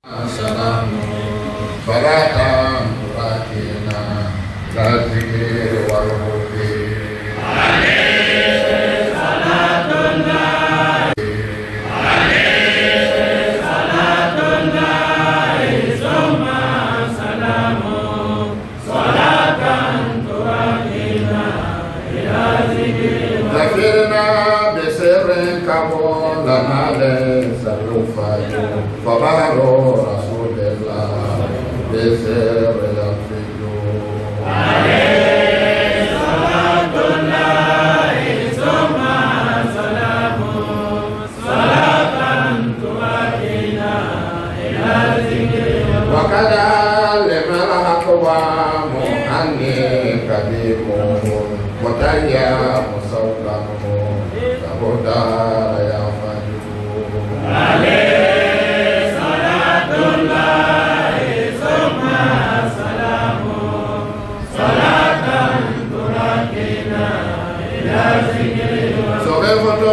Salam Baratan Rakina Razikir Walhubi لنا ليس الوفاء فبار رسول الله بسر يفيد عليه صلاة الله ثم سلامه صلاة تؤدينا إلى ذكره وكذا لمن أقوام أني كبيره متيا مصوبه كهدى عليه صلاة الله ثم سلامه صلاة تركنا إلى ذكره صرفت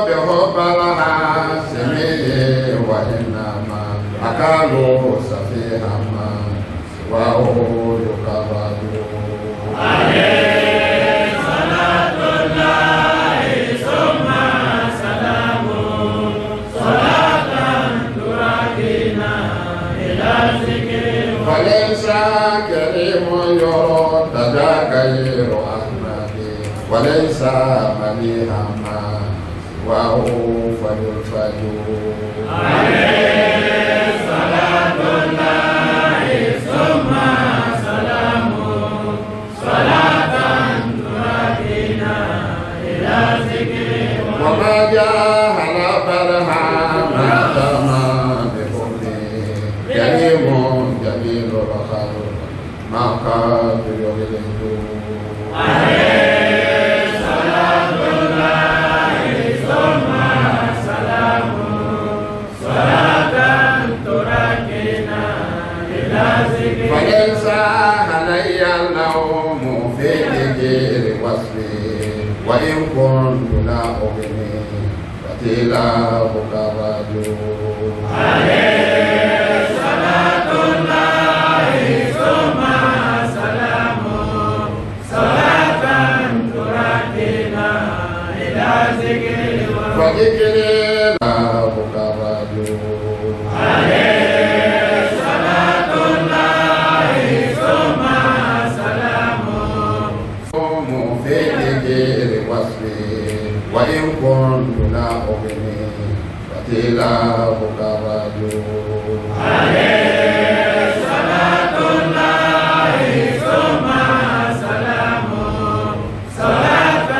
بحب الحاسمي وإنما أكالوا سفيها ما سواه يكرر عليه صلاة الله ثم وليس كريم يرى غير أحمد وليس مليها ما سواه فللفجور عليه صلاة الله ثم سلامه صلاة تؤدينا إلى ذكره وما جاهل برهام تمام كريم جميل الخلق ما قد يغلق عليه صلاة الله ثم سلامه صلاة تركنا إلى ذكره فليس علي اللوم في ذكر وصفي وإن كنت لا أغني فتلاهك الرجل عليه صلاة الله ثم سلامه صلاة تؤدينا إلى ذكره فذكري لك الرجل عليه صلاة الله ثم سلامه في ذكر وصفي وإن كنت لا أغني فتلاهك الرجل عليه صلاة الله ثم سلامه صلاة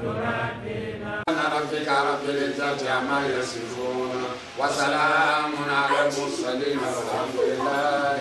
تؤدينا ربك رب العزة عما يصفون وسلام على المرسلين والحمد لله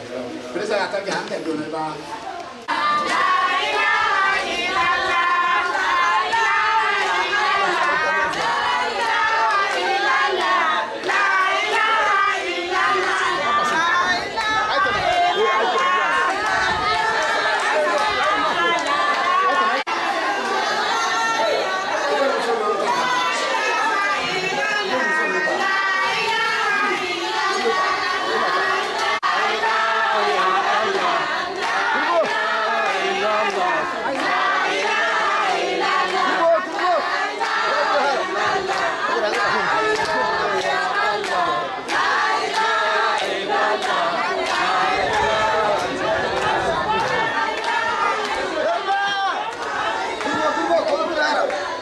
رب العالمين.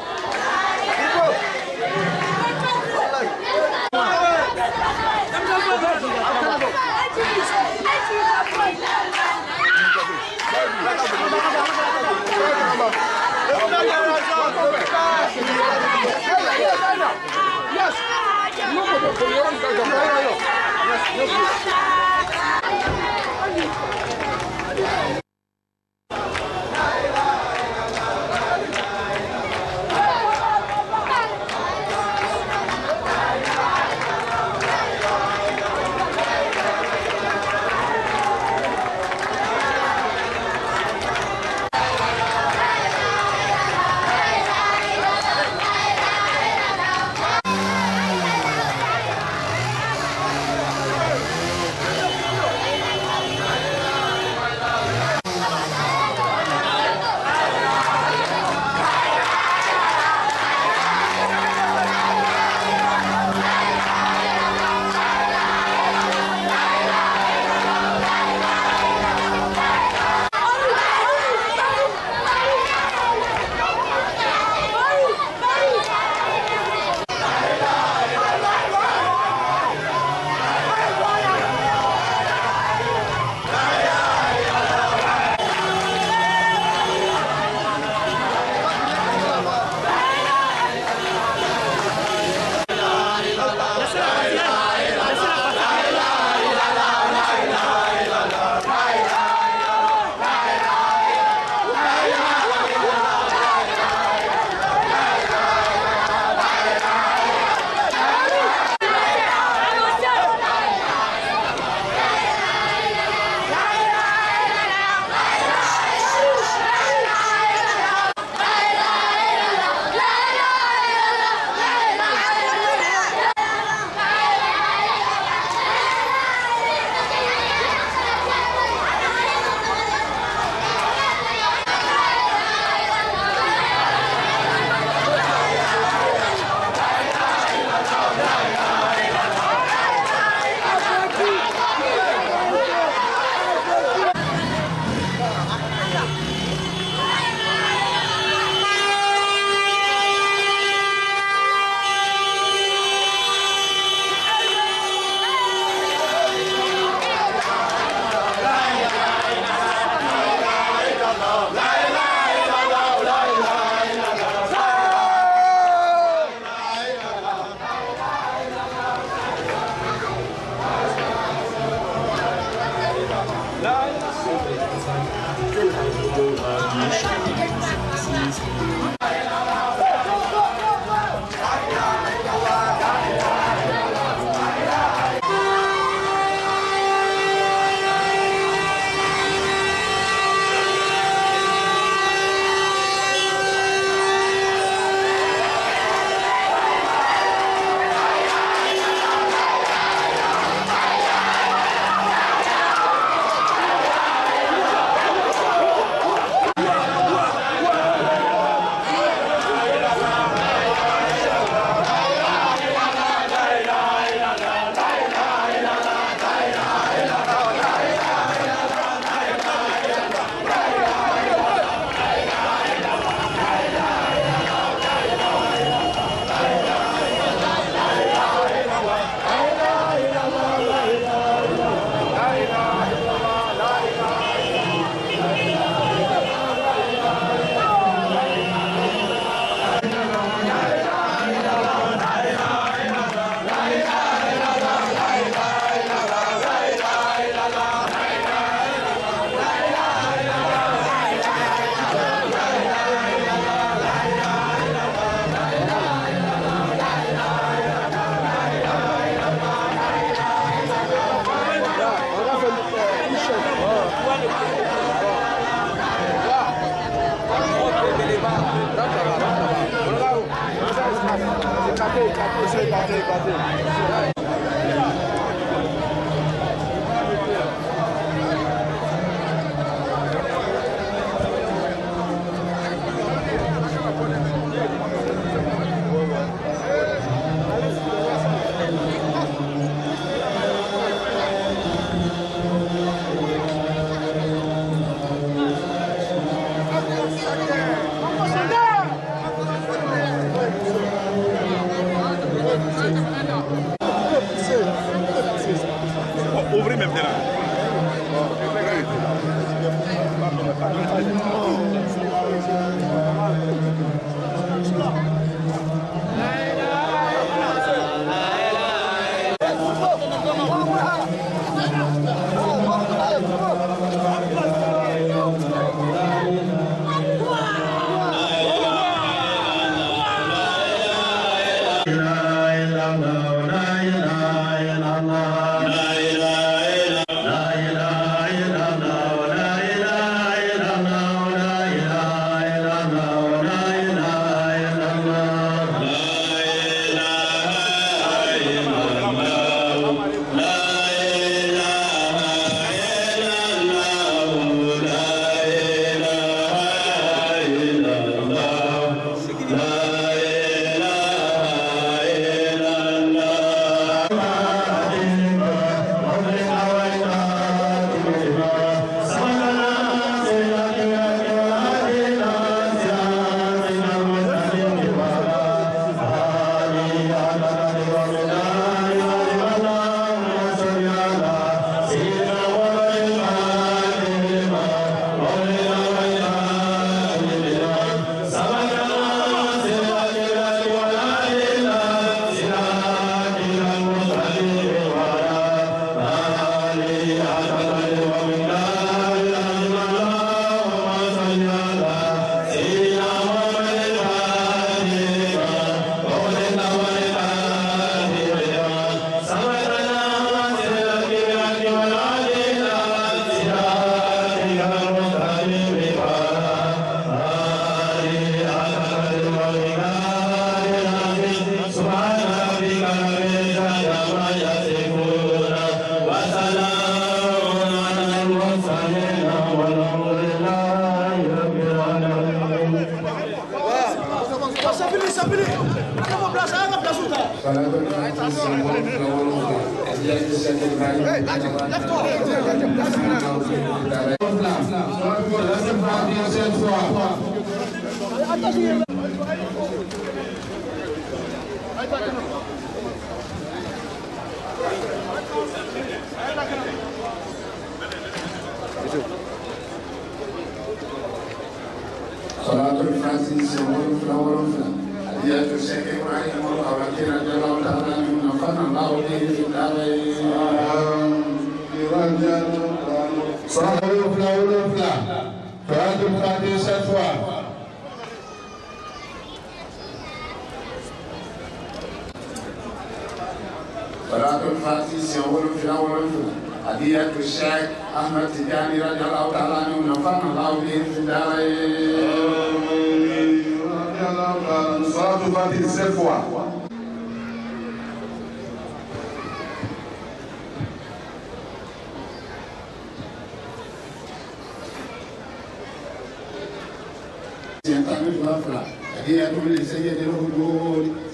Ouvrez maintenant.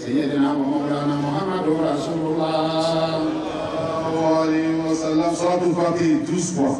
سيدنا ومولانا محمد رسول الله عليه وسلم. صلاة الفاتحة 12 fois.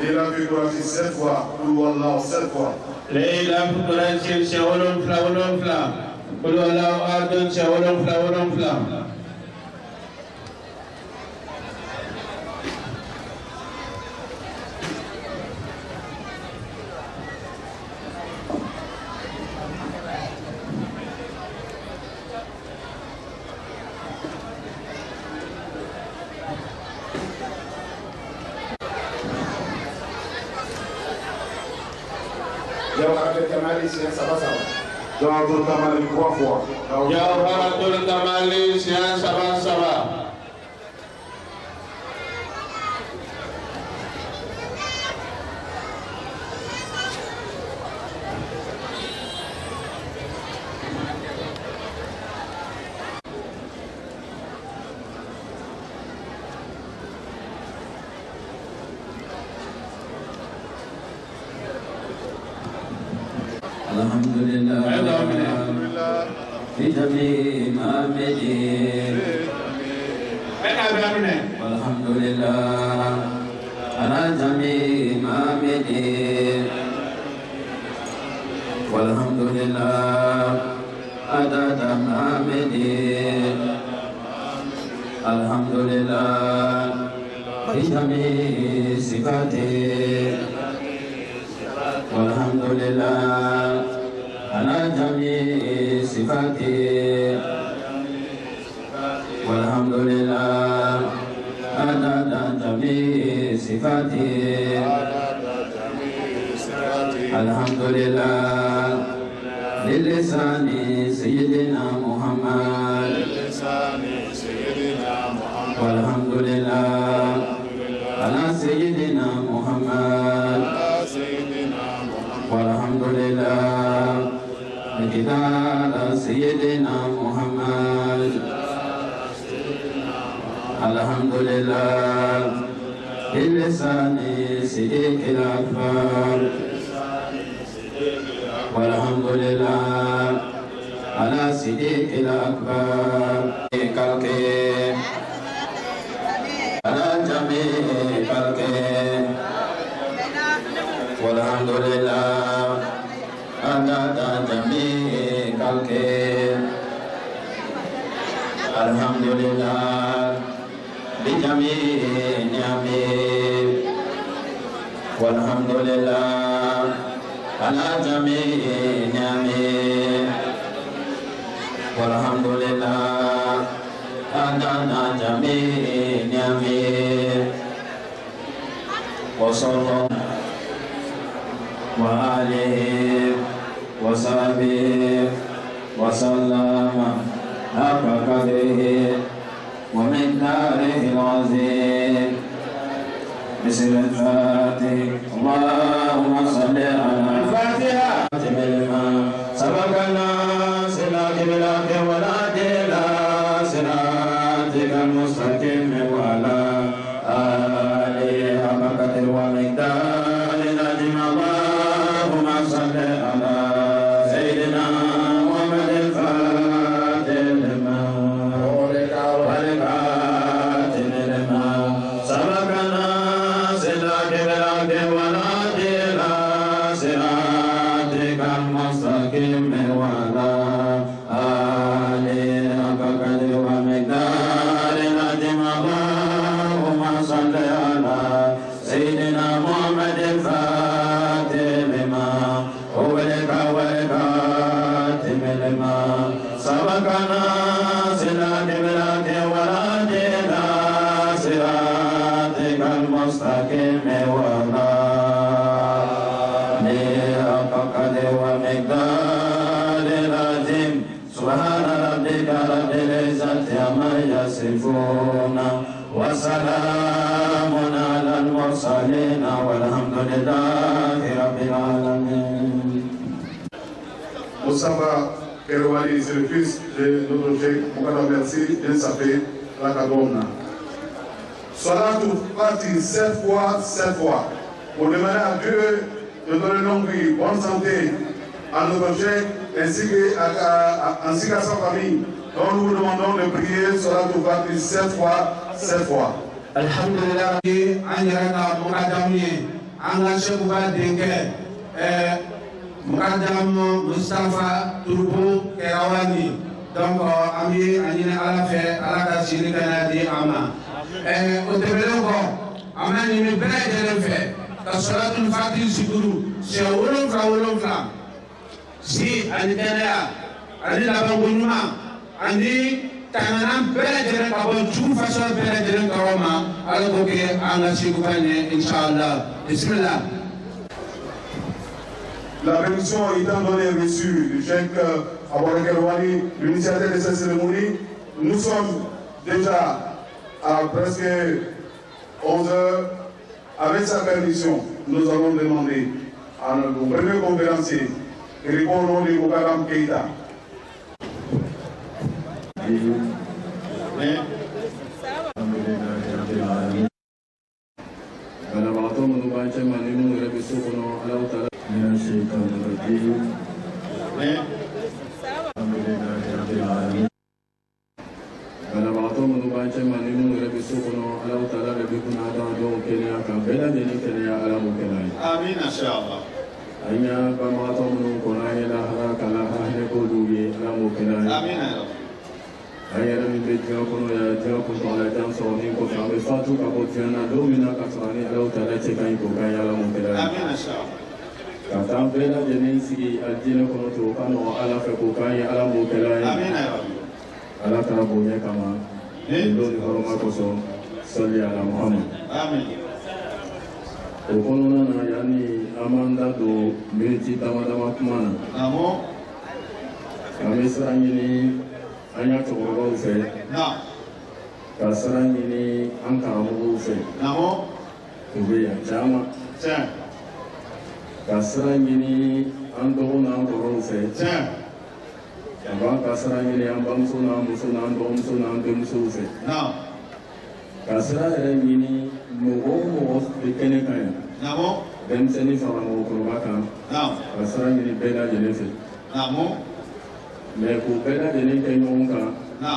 Leila Fikourati 7 fois, Koulouallah 7 fois. Leila Fikourati Shaolon Fla, Koulouallah Adon Shaolon Fla. Jawharatul Kamali siang sama-sama. Jawharatul Kamali 3 fois. Jawharatul Kamali siang sama-sama. بجميع مامدين والحمد لله على جميع مامدين والحمد لله عدد مامدين الحمد لله بجميع صفاته والحمد لله على جميع صفاته والحمد لله عدد جميع صفاته الحمد لله للسان سيدنا محمد والحمد لله على سيدنا محمد والحمد لله بكتاب سيدنا محمد الحمد لله بلسان صديق الأكبر والحمد لله على صديق الأكبر كالكي على جميع كالكي والحمد لله عدد جميع كالكي الحمد لله بجميع نعمه والحمد لله على جميع نعمه والحمد لله عدد جميع نعمه وصلى وآله وصحبه وسلم حق قدره ومقداره العظيم بسم الفاتح اللهم صل على الفاتحة لما سبقنا صراط بالحق والعدل صراطك المستقيم وعلى آله حق قدره ومقداره العظيم اللهم صل على سيدنا محمد الفاتح لما والخاتم لما سبقنا صراط بالحق والعدل صراطك المستقيم وعلى آله حق قدره ومقداره العظيم اللهم صل على سيدنا محمد الفاتح لما أغلق والخاتم لما سبقنا صراط بالحق والعدل صراطك المستقيم وعلى حق قدره ومقداره العظيم سبحان ربك رب العزة عما يصفون وسلام على المرسلين والحمد لله رب العالمين. Moussaba Kerouali, c'est le fils de notre cheikh Moukada Merci, bien sapé, la Kadona. Salatou parti 7 fois, pour demander à Dieu de donner longue vie, bonne santé à notre cheikh ainsi qu'à sa famille. Donc nous vous demandons de prier Salatou parti 7 fois. Alhamdulillah, Anyaraka Mokadami, Angashekuba Denke, Mokadam Mustafa Turbo Kerawani. Donc, Ami, Anine Alafe, Alaka Siri Kanadi Ama. Au Tebeloko, Ama Nini Bele Delefe, Tasolatul Fatih Sikuru, c'est Wolofla. Si, Anitenea, Anila Bangunuma, Ani. Tanganam bere jeren kabo jum façon bere jeren kawama ala ko ke anga siku fane inshallah bismillah. La bénédiction étant donnée reçue du cheikh Aboubacar Kerouali, l'initiateur de cette cérémonie, nous sommes déjà à presque 11 heures. Avec sa permission, nous allons demander à notre premier conférencier qui répond au nom de Moukadam Keïta. بسم الله الرحمن الرحيم الحمد لله رب العالمين والصلاة والسلام على رسول الله محمد وعلى آله وصحبه وسلم بلغتهم مباشرة من يمون ربي سبحانه على وتعالى من الشيطان الرجيم الحمد لله رب Alahu Ta'ala de bi kuna adamadenw kɛnɛya kan bɛɛ lajɛlen kɛnɛya Ala m'o kɛnɛ ye. Amina inshallah. An y'a banbagatɔ minnu kɔnɔ an ye lahara ka lahara hinɛ k'olu ye Ala m'o kɛnɛ ye. Amina ya Rabbi. An yɛrɛ min bɛ diɲɛ kɔnɔ yan diɲɛ kuntagala jan sɔrɔ min kɔfɛ an bɛ fatu ka bɔ diɲɛ na don min na ka sɔrɔ ani Alahu Ta'ala cɛ ka ɲi k'o k'an ye Ala m'o kɛnɛ ye. Amina inshallah. Ka taa bɛɛ lajɛlen sigi alijinɛ kɔnɔ to o ka nɔgɔn Ala fɛ k'o k'an ye Ala m'o kɛnɛ ye. Amina ya Rabbi. Ala ka bonya kama nin don ni hɔrɔma kosɔn sɔli ala Muhammad. Amin. O kɔnɔna na yanni an b'an da don miniti dama dama kuma na. Namo. An bɛ sira ɲini an y'a cɛkɔrɔbaw fɛ. Na. Ka sira ɲini an karamɔgɔw fɛ. Namo. U bɛ yan caman. Tiɲɛ. Ka sira ɲini an dɔgɔ n'an kɔrɔw fɛ. Tiɲɛ. Ka b'an ka sira ɲini an bamuso n'an muso n'an dɔgɔmuso n'an denmusow fɛ. Na. Ka sira yɛrɛ ɲini mɔgɔ o mɔgɔ bɛ kɛnɛ kan yan. Namo. Denmisɛnnin fara mɔgɔkɔrɔba kan. Na. Ka sira ɲini bɛɛ lajɛlen fɛ. Namo. Mais k'u bɛɛ lajɛlen kɛ ɲɔgɔn kan. Na.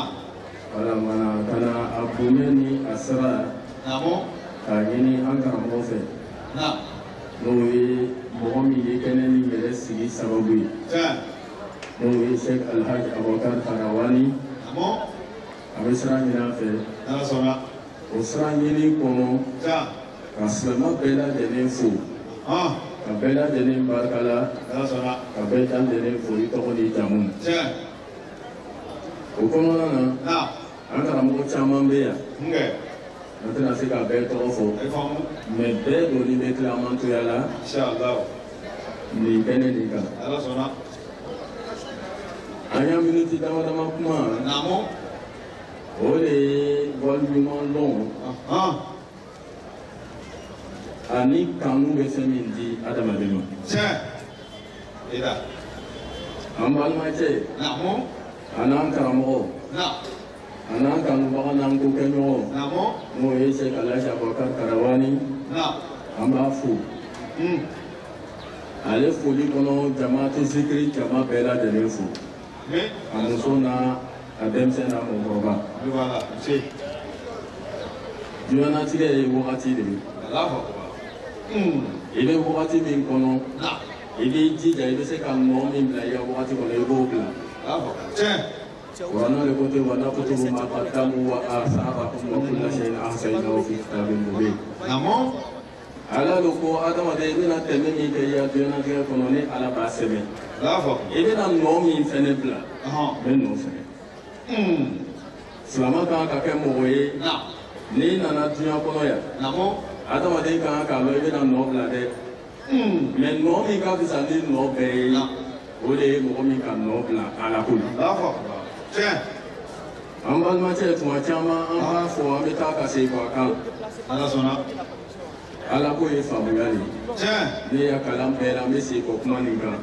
Wala mana ka na a bonya ni a sira. Namo. K'a ɲini an karamɔgɔ fɛ. Na. N'o ye mɔgɔ min ye kɛnɛ ni yɛrɛ sigi sababu ye. Tiɲɛ. N'o ye Sheikh Alhaji Abubakar Tarawani. Namo. A bɛ sira ɲini an fɛ. Ala sɔnna. O sira ɲini kɔnɔ. Tiɲɛ. Ka silamɛ bɛɛ lajɛlen fo. Ka bɛɛ lajɛlen barika la. Ala sɔnna. Ka bɛɛ lajɛlen fo i tɔgɔ ni jamu. Tiɲɛ. O kɔnɔna na. Na. An karamɔgɔ caman bɛ yan. Nkɛ. An tɛna se ka bɛɛ tɔgɔ fɔ. I faamu. Mais bɛɛ donni bɛ tila mantoya la. Inshallah. Nin kɛnɛ nin kan. Ala sɔnna. An y'a miniti dama dama kuma. Namo. O de ye waliɲuman dɔn. Ani kanu bɛ fɛn min di adamaden ma. Tiɲɛ. Ida. An balimacɛ. Namo. A n'an karamɔgɔ. Na. A n'an kanubaga n'an ko kɛɲɔgɔn. Namo. N'o ye Sheikh Alhaji Abubakar Tarawani. Na. An b'a fo. Ale foli kɔnɔ jamaatu zikiri jama bɛɛ lajɛlen fo. A muso n'a a denmisɛn n'a mɔgɔkɔrɔba. Diɲɛnatigɛ ye wagati de ye. I bɛ wagati min kɔnɔ. I b'i jija i bɛ se ka nɔ min bila i ka wagati kɔnɔ i b'o bila. Kuranɛ de ko ten wa nakutubu ma qaddamu wa atharakum wa kulla shay'in ahsaynahu fi kitabin mubin. Ala de ko adamaden i bɛna tɛmɛ min kɛ i ka diɲɛnatigɛ kɔnɔ ni Ala b'a sɛbɛn. I bɛna nɔ min fɛnɛ bila n bɛ nɔ fɛnɛ. Silamɛ kan ka kɛ mɔgɔ ye n'i nana diɲɛ kɔnɔ yan adamaden kan k'a lɔn i bɛna nɔ bila dɛ. Mais nɔ min ka fisa ni nɔ bɛɛ ye o de ye mɔgɔ min ka nɔ bila Ala ko la. An balimacɛ tuma caman an b'a fɔ an bɛ taa ka segin kɔ a kan. Ala ko ye faamuya de ye. Ne y'a kalan bɛɛ la an bɛ segin kɔ kuma nin kan.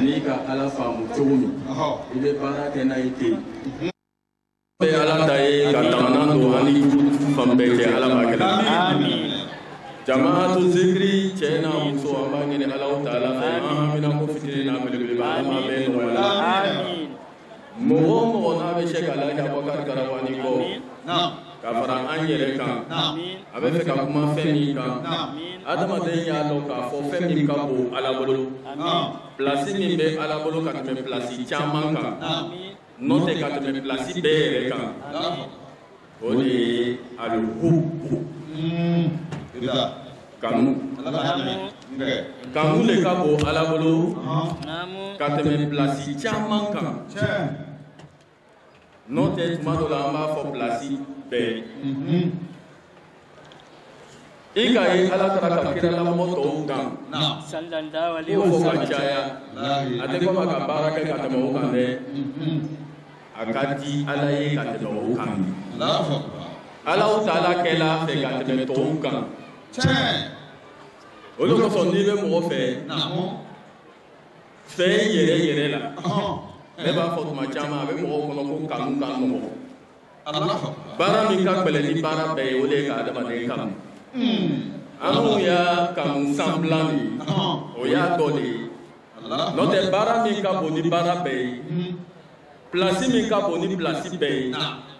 N'i ka Ala faamu cogo min i bɛ baara kɛ n'a ye ten. Bɛ Ala ta ye ka tanga don ani fan bɛɛ kɛ Ala b'a kɛ. Jamaatu zikiri cɛ n'a muso an b'a ɲini Alahu Ta'ala fɛ an hamina ko fitinin n'a belebeleba Ala ma bɛɛ nɔgɔya. Mɔgɔ o mɔgɔ n'a bɛ Sheikh Alhaji Abubakar Tarawani kɔ ka fara an yɛrɛ kan a bɛ fɛ ka kuma fɛn min kan adamaden y'a dɔn k'a fɔ fɛn min ka bon Ala bolo pilasi min bɛ Ala bolo ka tɛmɛ pilasi caman kan n'o tɛ ka tɛmɛ pilasi bɛɛ yɛrɛ kan o de ye alihubu kanu. Kanu le ka bon Ala bolo ka tɛmɛ pilasi caman kan n'o tɛ tuma dɔ la an b'a fɔ pilasi bɛɛ. I ka ye Ala taara ka kira lamɔ tɔw kan k'o fɔ ka caya a tɛ fɔ ka baara kɛ ka tɛmɛ o kan dɛ a ka di Ala ye ka tɛmɛ o kan. Alahu Ta'ala kɛla fɛ ka tɛmɛ tɔw kan. O de kosɔn n'i bɛ mɔgɔ fɛ fɛn yɛrɛ yɛrɛ la ne b'a fɔ tuma caman a bɛ mɔgɔw kɔnɔ ko kanu ka nɔgɔ. Baara min ka gɛlɛn ni baara bɛɛ ye o de ye ka adamaden kanu. Anw y'a kanu sanbilan de ye o y'a dɔ de ye n'o tɛ baara min ka bon ni baara bɛɛ ye pilasi min ka bon ni pilasi bɛɛ ye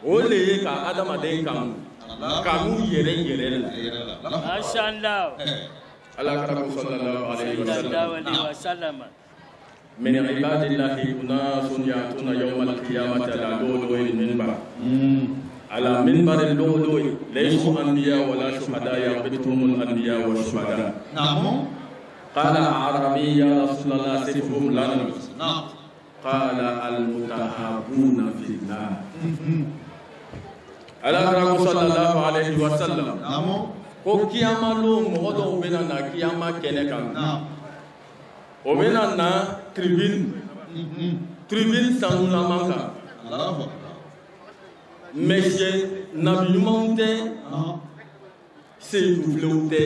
o de ye ka adamaden kanu. kanu yɛrɛ yɛrɛ la. Mashallah. Ala kara ko sallallahu alaihi wasallam. من عباد الله أناس يأتون يوم القيامة على لؤلؤ المنبر على منبر اللؤلؤ ليسوا أنبياء ولا شهداء يغبطهم الأنبياء والشهداء. نعم. قال أعرابي يا رسول الله صفهم لنا. نعم. قال المتحابون في الله. على رسول الله عليه وسلم. نعم. ko kiyama lo mɔgɔ dɔw bɛna na kiyama kɛnɛ kan. O bɛna na tribune sanulaman kan. mais nabi ɲumanw tɛ seyidufilenw tɛ.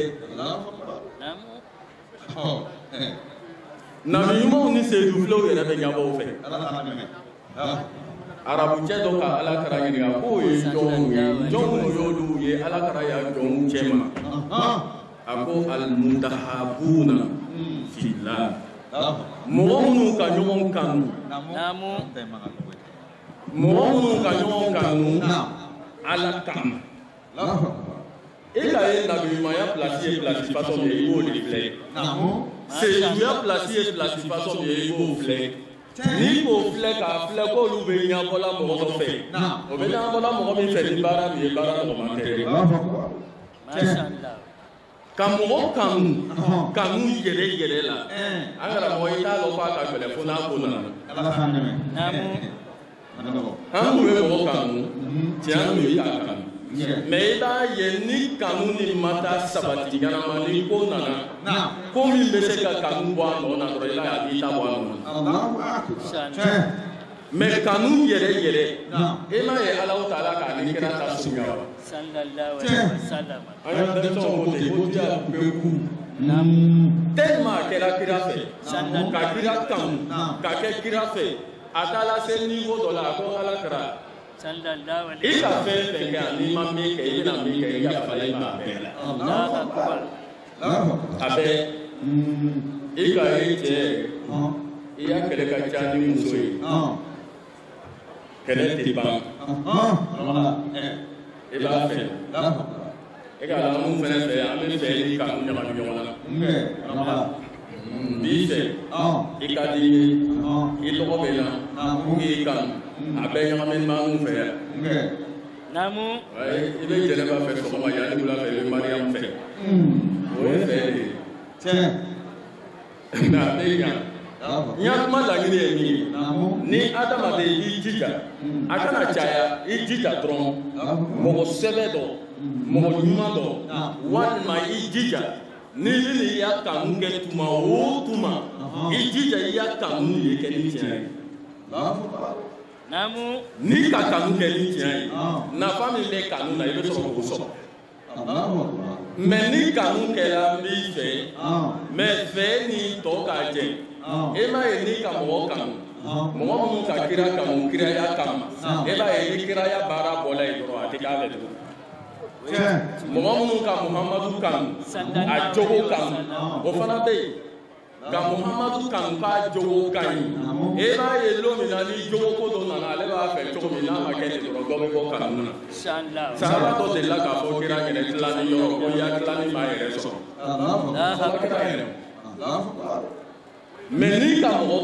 nabi ɲumanw ni seyidufilenw yɛrɛ bɛ ɲabɔ fɛ. arabucɛ dɔ ka alakara ɲininka k'o ye jɔnw ye jɔnw y'olu ye alakara y'a jɔnw cɛ ma. a ko almutahabuna fillah. mɔgɔ minnu ka ɲɔgɔn kanu. mɔgɔ minnu ka ɲɔgɔn kanu ala kama. e ka ye nabiɲumanya pilasi ye pilasi fasɔn min ye i b'o de filɛ. seyiduya pilasi ye pilasi fasɔn min ye i b'o filɛ. n'i k'o filɛ k'a filɛ k'olu bɛ ɲɛbɔla mɔgɔ dɔ fɛ o bɛ ɲɛbɔla mɔgɔ min fɛ ni baara min ye baara nɔgɔman tɛ dɛ. ka mɔgɔ kanu yɛrɛ yɛrɛ la an karamɔgɔ i t'a dɔn k'a ka gɛlɛn fo n'a ko nana. an kun bɛ mɔgɔ kanu tiɲɛ an kun t'a kanu mais i b'a ye ni kanu ni ma taa sabati ɲanama ni ko nana ko min bɛ se ka kanu bɔ a nɔ na dɔrɔn i b'a ye a b'i ta bɔ a nɔ na. mais kanu yɛrɛ yɛrɛ e m'a ye Alahu Taala k'a ni kira ta surunya wa. an y'a denmisɛnw ko ten ko diya bɛ ku. tellement a kɛra kira fɛ ka kira kanu ka kɛ kira fɛ a taara se niveau dɔ la a ko Ala kɛra. i ka fɛn fɛn kɛ n'i ma min kɛ i bɛna min kɛ i yafala i ma a bɛɛ la. a bɛɛ i ka ye cɛ i y'a kɛlɛ ka ca ni muso ye kɛlɛ tɛ ban i b'a fɛ e ka ala mun fɛnɛ fɛ an bɛ fɛ i kanu ɲagami ɲɔgɔn na b'i fɛ i ka di i tɔgɔ bɛ na k'i kanu a bɛɛ ɲagami b'an fɛ yan. i bɛ jɛnɛba fɛ sɔgɔma yan ni wula fɛ i bɛ mariyamu fɛ o ye fɛ de ye nka a bɛ yan. n y'a kuma laɲini ye min ye ni adamaden i jija a kana caya i jija dɔrɔn mɔgɔ sɛbɛ dɔ mɔgɔ ɲuman dɔ walima i jija ni i y'a kanu kɛ tuma o tuma i jija i y'a kanu ye kɛ ni tiɲɛ ye. n'i ka kanu kɛ ni tiɲɛ ye nafa min bɛ kanu na i bɛ sɔrɔ k'o sɔrɔ. mais ni kanu kɛra n b'i fɛ mais fɛ ni tɔ ka jɛ. e m'a ye n'i ka mɔgɔ kanu mɔgɔ minnu ka kira kanu kiraya kama e b'a ye ni kiraya baara bɔla yen dɔrɔn a tɛ k'a bɛ tugun. mɔgɔ minnu ka Muhamadu kanu a jogo kanu o fana bɛ yen ka Muhamadu kanu k'a jogo ka ɲi e b'a ye don min na ni jogo ko dɔ nana ale b'a fɛ cogo min n'a ma kɛ ten dɔrɔn dɔ bɛ bɔ kanu na. sahaba dɔ delila k'a fɔ kira yɛrɛ tilani yɔrɔ ko ya tilani m'a yɛrɛ sɔrɔ. fɔlɔ kira yɛrɛ. mais n'i ka mɔgɔ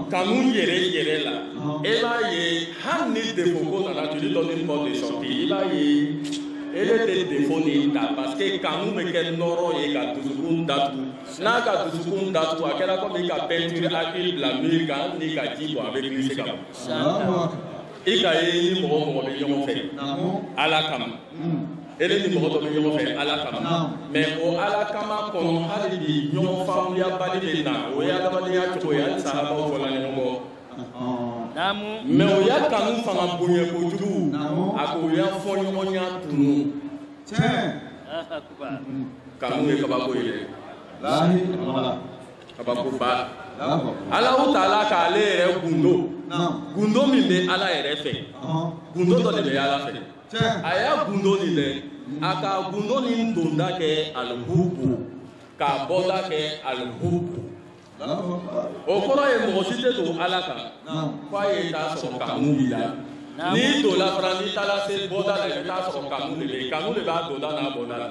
kanu yɛrɛ yɛrɛ la e b'a ye hali ni défaut ko nana tu lui donnes une porte de sortie i b'a ye ele tɛ défaut ni ta parce que kanu bɛ kɛ nɔrɔ ye ka dusukun datugu n'a ka dusukun datugu a kɛra komi i ka peinture acrylique bila mur kan n'i ka ji bɔn a bɛ glisser ka bɔ. i ka ye ni mɔgɔ bɛ ɲɔgɔn fɛ Ala kama ele ni mɔgɔ dɔ bɛ ɲɔgɔn fɛ Ala kama mais o Ala kama kɔnɔ hali bi ɲɔgɔn faamuyabali bɛ na o ye adamadenya cogo ye hali sahabaw fɔla ɲɔgɔn kɔ mais o y'a kanu fanga bonya kojugu a ko o y'a fɔ ɲɔgɔnya tunu kanu ye kabako ye dɛ kabakoba Alahu Taala k'ale yɛrɛ gundo min bɛ Ala yɛrɛ fɛ gundo dɔ de bɛ Ala fɛ. a y'a gundo nin dɛ a ka gundo nin donda kɛ alihubu k'a bɔda kɛ alihubu o kɔrɔ ye mɔgɔ si tɛ don Ala kan f'a ye t'a sɔrɔ kanu b'i la Ni dola fana ni taara se bɔda la i bɛ taa sɔrɔ kanu de bɛ yen kanu de b'a donda n'a bɔda la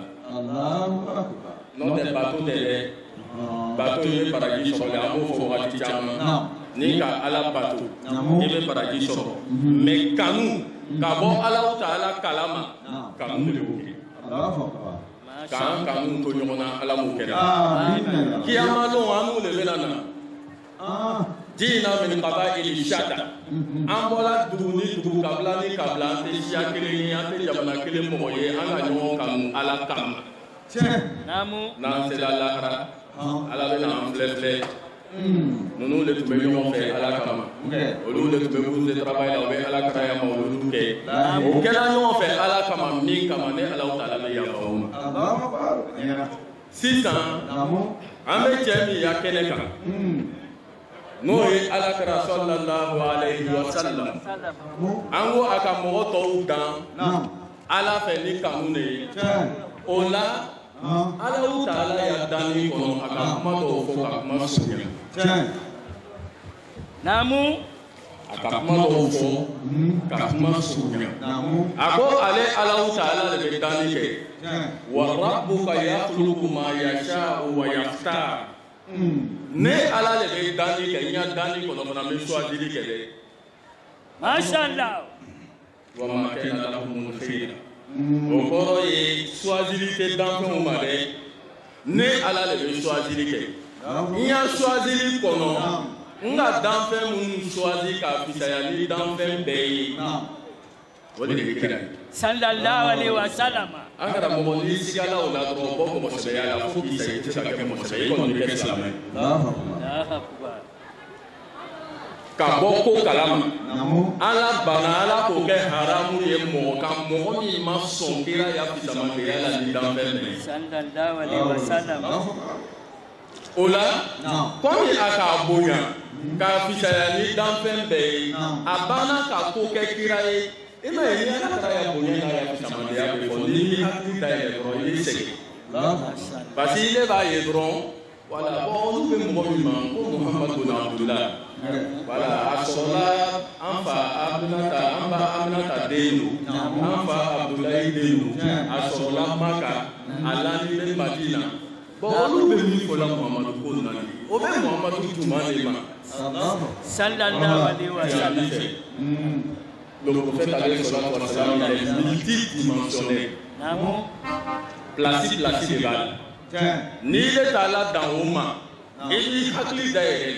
n'o tɛ bato tɛ dɛ bato ye baraji sɔrɔ an b'o fɔ waati caman ni ka ala bato i bɛ baraji sɔrɔ mais kanu ka bɔ ala ta ala kalama kanu de b'o kɛ k'an kanu to ɲɔgɔn na ala m'o kɛ kiyama don an n'u de bɛ na Dina min kaba ili shata. Ambola dugu ni dugu kabila ni kabila an tɛ siya kelen ye an tɛ jamana kelen mɔgɔ ye an ka ɲɔgɔn kanu ala kama. N'an sera lahara ala bɛ n'an filɛ filɛ. Ninnu de tun bɛ ɲɔgɔn fɛ ala kama. Olu de tun bɛ bourse de travail la u bɛ ala karaya ma olu kɛ. O kɛra ɲɔgɔn fɛ ala kama min kama ne ala taala bɛ yafa o ma. Sisan an bɛ cɛ min ya kɛnɛ kan. N'o ye alakira sallallahu alayhi wa sallam an ko a ka mɔgɔ tɔw dan ala fɛ ni kanu de ye o la ala taala ya danni kɔnɔ a ka kuma dɔw fɔ ka kuma surunya a ka kuma dɔw fɔ ka kuma surunya a ko ale ala taala de bɛ danni kɛ wa rabbuka yakhluqu ma yasha'u wa yakhtar ne ala le bɛ danni kɛ n ya danni kɔnɔ fana bɛ choisir kɛ dɛ Mashallah wa ma kana lahum khayra o kɔrɔ ye choisir tɛ danfɛnw ma dɛ ne ala le bɛ choisir kɛ n ya choisir kɔnɔ n ka danfɛn minnu choisir ka fisaya ni danfɛn bɛɛ ye o de bɛ kira sallallahu alaihi wasallam an karamɔgɔ ni sigala o la dɔrɔn bɔ mɔgɔsɛbɛya la fo k'i sa i tɛ se ka kɛ mɔgɔsɛbɛ i kɔni bɛ kɛ silamɛ ka bɔ ko kalama ala bana ala k'o kɛ haramu ye mɔgɔ kan mɔgɔ min ma sɔn kira ya fisamakɛya la ni danfɛn bɛɛ sallallahu alaihi wasallam o la kɔmi a k'a bonya k'a fisaya ni danfɛn bɛɛ ye a banna ka ko kɛ kira ye i ma ye ni ala taara ya bonya n'a ya fisamakɛya bɛ fɔ n'i y'i hakili dayɛlɛ dɔrɔn i bɛ sɛgɛn parce que ne b'a ye dɔrɔn wala bon olu bɛ mɔgɔ min ma ko muhamadu bin abdullah wala a sɔrɔla an fa aminata an ba aminata den don an fa abdulayi den don a sɔrɔla maka a landinen madina bon olu bɛ min fɔla muhamadu ko nani o bɛ muhamadu tuma de ma sallallahu alaihi wasallam le prophète alayhi salatu wa salam il est multidimensionnel place de balle n'i bɛ taa ala dan o ma i b'i hakili dayɛlɛ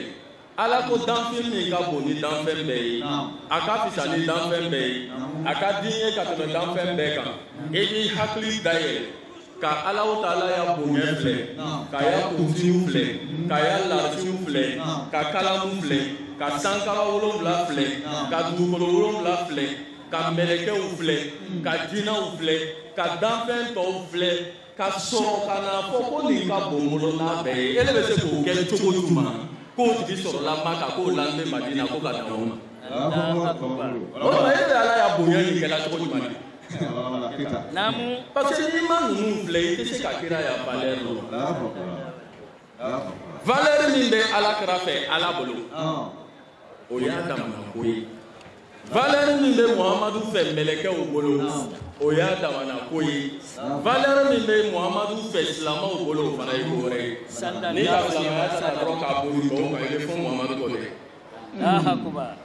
ala ko danfɛn min ka bon ni danfɛn bɛɛ ye a ka fisa ni danfɛn bɛɛ ye a ka di ye ka tɛmɛ danfɛn bɛɛ kan i b'i hakili dayɛlɛ ka ala taala ya bonya filɛ ka ya kuntigiw filɛ ka ya larisiw filɛ ka kalamu filɛ ka sankara 7 filɛ ka dugukolo 7 filɛ ka mɛlɛkɛw filɛ ka jinɛw filɛ ka danfɛn tɔw filɛ ka sɔrɔ ka na fɔ ko nin ka bon bolo n'a bɛɛ ye ele bɛ se k'o kɛ cogo jumɛn k'o tigi sɔrɔla Maka k'o lande Madina ko ka dan o ma o tuma e bɛ ala ya bonya nin kɛla cogo jumɛn de parce que n'i ma ninnu filɛ i tɛ se ka kira ya valeur dɔn valeur min bɛ ala kira fɛ ala bolo o y'a damana ko ye valeur min bɛ Muhamadu fɛ mɛlɛkɛw bolo o y'a damana ko ye valeur min bɛ Muhamadu fɛ silamɛw bolo o fana ye ko wɛrɛ ye n'i ka silamɛya tana dɔrɔn k'a boli tɔw kan i bɛ fɔ Muhamadu kɔ dɛ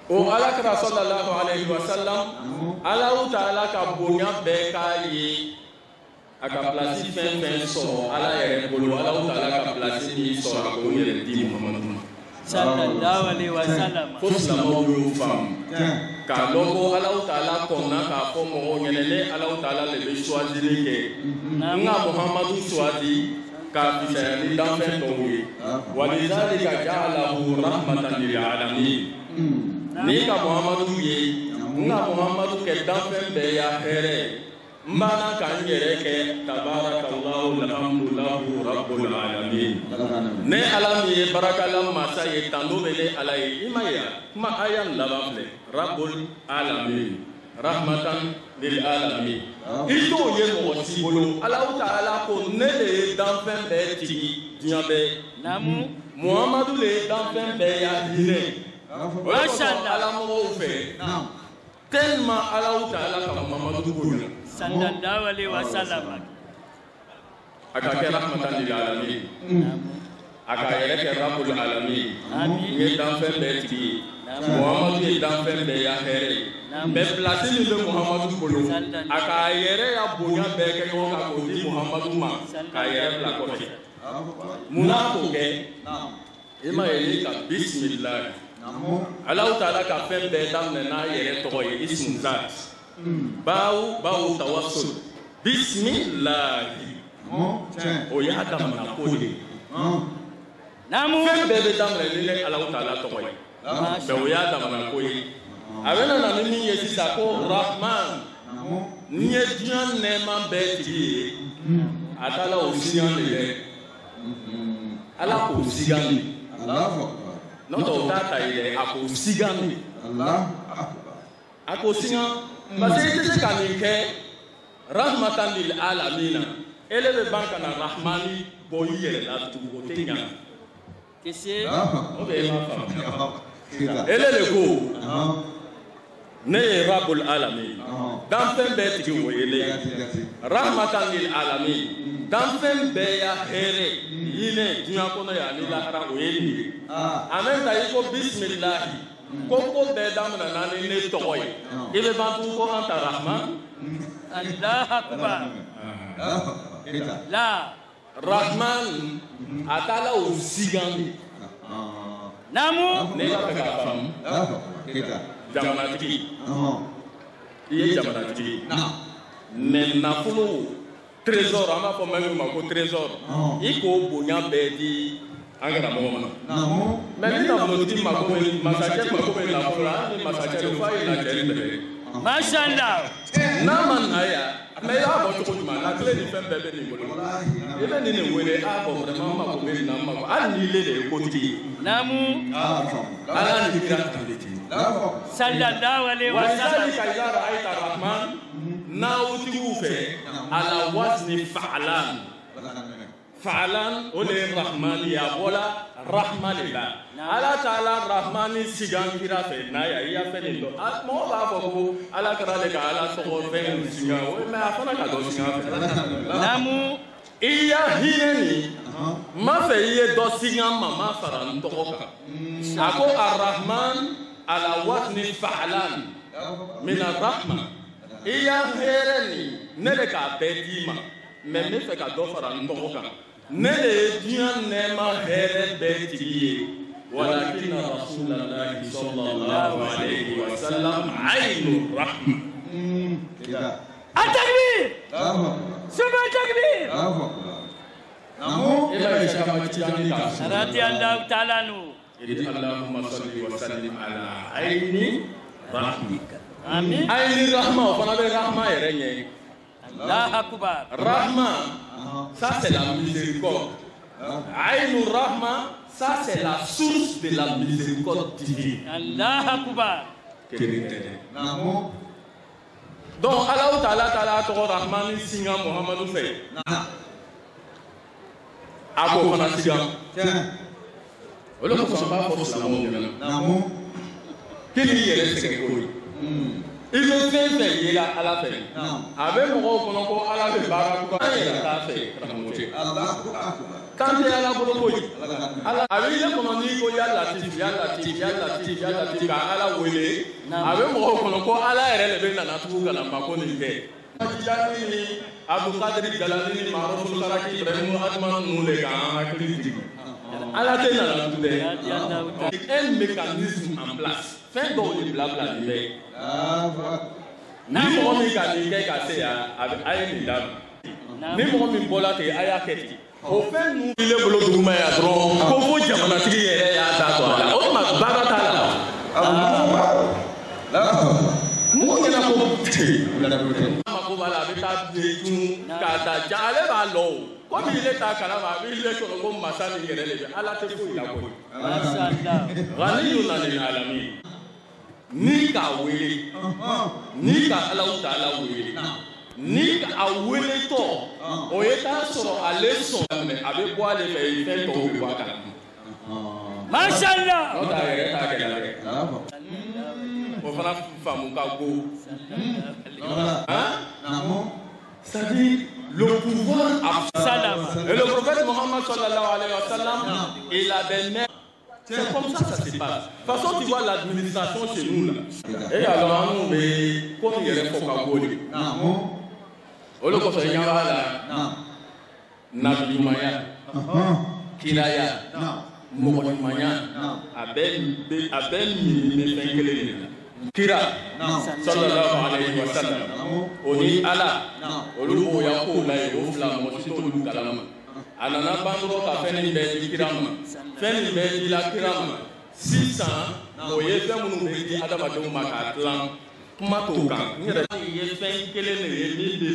o alakira sallallahu alayhi wa sallam ala taala ka bonya bɛɛ k'a ye a ka place fɛn fɛn sɔrɔ ala yɛrɛ bolo ala taala ka place min sɔrɔ a k'o yɛrɛ di Muhamadu ma sallallahu alaihi wasallam fo silamɛw y'o faamu k'a dɔn ko ala taala kɔnna k'a fɔ mɔgɔw ɲɛna ne ala taala de bɛ choisir kɛ n ka Muhamadu choisir k'a fisaya ni danfɛn tɔw ye walidhalika ja'alahu rahmatan lil alamin n'i ka Muhamadu ye n ka Muhamadu kɛ danfɛn bɛɛ y'a hɛrɛ n banna ka n yɛrɛ kɛ tabarakallahu alhamdulilahu rabbul alamin ne ala min ye barakala masa ye tando bɛ ne ala ye i ma ye kuma aya laban filɛ rabbul alamin rahmatan lil alamin i t'o ye mɔgɔ si bolo ala taala ko ne de ye danfɛn bɛɛ tigi diɲɛ bɛɛ Muhamadu de ye danfɛn bɛɛ y'a hinɛ o ye ala mɔgɔw fɛ tellement ala ta'ala ka Muhammadu bonya sallallahu alaihi wasallam aka kɛ rahmatan lil alamin aka yɛrɛ kɛ rabbul alamin ye danfɛn bɛɛ tigi Muhammadu ye danfɛn bɛɛ ya hɛrɛ mais place min bɛ Muhammadu bolo aka yɛrɛ ya bonya bɛɛ kɛ ɲɔgɔn kan k'o di Muhammadu ma k'a yɛrɛ bila kɔfɛ munna k'o kɛ i ma ye ka bismillah Allahu ta'ala ka fɛn bɛɛ daminɛ n'a yɛrɛ tɔgɔ ye ismu zat bawu tawassul bismillah o y'a damana ko de fɛn bɛɛ bɛ daminɛ ni ne Allahu ta'ala tɔgɔ ye mais o y'a damana ko ye a bɛ na ni min ye sisan ko rahman ni ye diɲɛ nɛɛma bɛɛ tigi ye a taala o sigan de dɛ ala k'o sigan de n'o tɛ o t'a ta ye dɛ a k'o sigan de a k'o sigan parce que i tɛ se ka nin kɛ rahmatan lil alamina ele bɛ ban ka na rahmani bɔ i yɛrɛ la tugun o tɛ ɲa o bɛ e ma faamu ele de ko ne ye rabbul alamin danfɛn bɛɛ tigi o ye ne ye rahmatan lil alamin danfɛn bɛɛ ya hɛrɛ hinɛ diɲɛ kɔnɔ yan ni lahara o ye nin ye en même temps i ko bisimilahi ko bɛɛ daminɛna ni ne tɔgɔ ye i bɛ ban tugun ko an ta rahman Allahu akbar la rahman a taala o sigan de namu ne b'a fɛ k'a faamu jamanatigi i ye jamanatigi mais nafolo trésor an b'a fɔ min ma ko trésor i k'o bonya bɛɛ di an karamɔgɔ ma mais ni nafolotigi mako bɛ masakɛ mako bɛ nafolo la hali ni masakɛ f'a ye lajɛli bɛɛ mashallah n'a ma na yan mais i y'a bɔ cogo jumɛn na tile ni fɛn bɛɛ bɛ nin bolo i bɛ nin wele a bɔ vraiment mako bɛ nin na mako hali ni ile de ye kotigi ye namu ala ni kira tile ten sallallahu alaihi wasallam ka yara ayta rahman n'awtigiw fɛ ala wazni fa'alan o de ye rahman ye a bɔla rahman de la ala ta'ala rahmani sigan kira fɛ n'a ya i y'a fɛn nin dɔn mɔgɔ b'a fɔ ko ala kɛra de ka ala tɔgɔ fɛn sigan mais a fana ka dɔn sigan fɛ namu i y'a hinɛ nin m'a fɛ i ye dɔ sigan ma m'a fara n tɔgɔ kan a ko arahman ala wazni fa'alan min arahma i y'a hɛrɛ nin ne de k'a bɛɛ d'i ma mais n bɛ fɛ ka dɔ fara n tɔgɔ kan ne de ye diɲɛ nɛɛma hɛrɛ bɛɛ tigi ye walakin rasulallahi sallallahu alayhi wa sallam aynu rahma التكبير سبع تكبير رضي الله تعالى عنه اللهم صل وسلم على عين رحمك آمين عين رحمة وفنا برحمة يرني الله أكبر Rahma, ça c'est la miséricorde. Aïnou Rahma, ça c'est la source de la miséricorde divine. Allah Akbar. Donc Allah Ta'ala tɔgɔ Rahman singa Muhammadu fɛ. A ko fana singa. Olu ko sɔn b'a fɔ silamɛw ɲɛna. K'i yɛrɛ sɛgɛn ko ye. I bɛ fɛn fɛn yela ala fɛ a bɛ mɔgɔw kɔnɔ ko ala bɛ baara kura an yɛrɛ t'a fɛ karamɔgɔ kan tɛ ala bolo koyi a bɛ ye kɔnɔ n'i ko ya latif ka ala wele a bɛ mɔgɔw kɔnɔ ko ala yɛrɛ de bɛ nana tugu kana ma ko nin kɛ Tijani ni Abdulkadir Jalani ni Mahamadou Saraki Ibrahim Adama ninnu de kan hakili jigin ala tɛ nana tugu dɛ un mécanisme en place fɛn dɔw de bila nin bɛɛ ni mɔgɔ min ka nin kɛ ka se yan a ye nin daminɛ ni mɔgɔ min bɔla ten a y'a kɛ ten o fɛn ninnu bile bolo duguma yan dɔrɔn ko fo jamanatigi yɛrɛ y'a ta to a la o tuma baara t'a la mɔgɔ ɲɛna ko mako b'a la a bɛ taa tun k'a ta ja ale b'a lɔ o komi ile t'a kalama a bɛ ile sɔrɔ ko masa nin yɛrɛ de bɛ ala tɛ foyi la koyi ghaniyun anil alamin ni k'a wele ni ka Alahu Ta'ala wele ni a wele tɔ o ye t'a sɔrɔ ale sɔn a bɛ bɔ ale fɛ fɛn tɔw bɛ bɔ a kan Mashallah n'o tɛ a yɛrɛ t'a kɛ la dɛ o fana faamu ka go. C'est-à-dire le pouvoir absolu. Et le prophète Mohammed sallallahu alayhi wa sallam, il a des mains. C'est comme ça que ça se passe. De toute façon, tu vois l'administration chez nous là. Et alors, nous, mais comme il y a des fois qu'à go. Au lieu que ça y a là, Nabi Maya, Kiraya, Mohamed Maya, Abel, Kira, sallallahu alayhi wa sallam. Oni ala, olubo ya ko la yo fla mo si to lu kalama. Anana bandro ka feni be di kirama. Feni be di la kirama. 600 oye fe munu be di adama de maka plan. Kuma to kan. Ngere ye fen kele ne ye mi de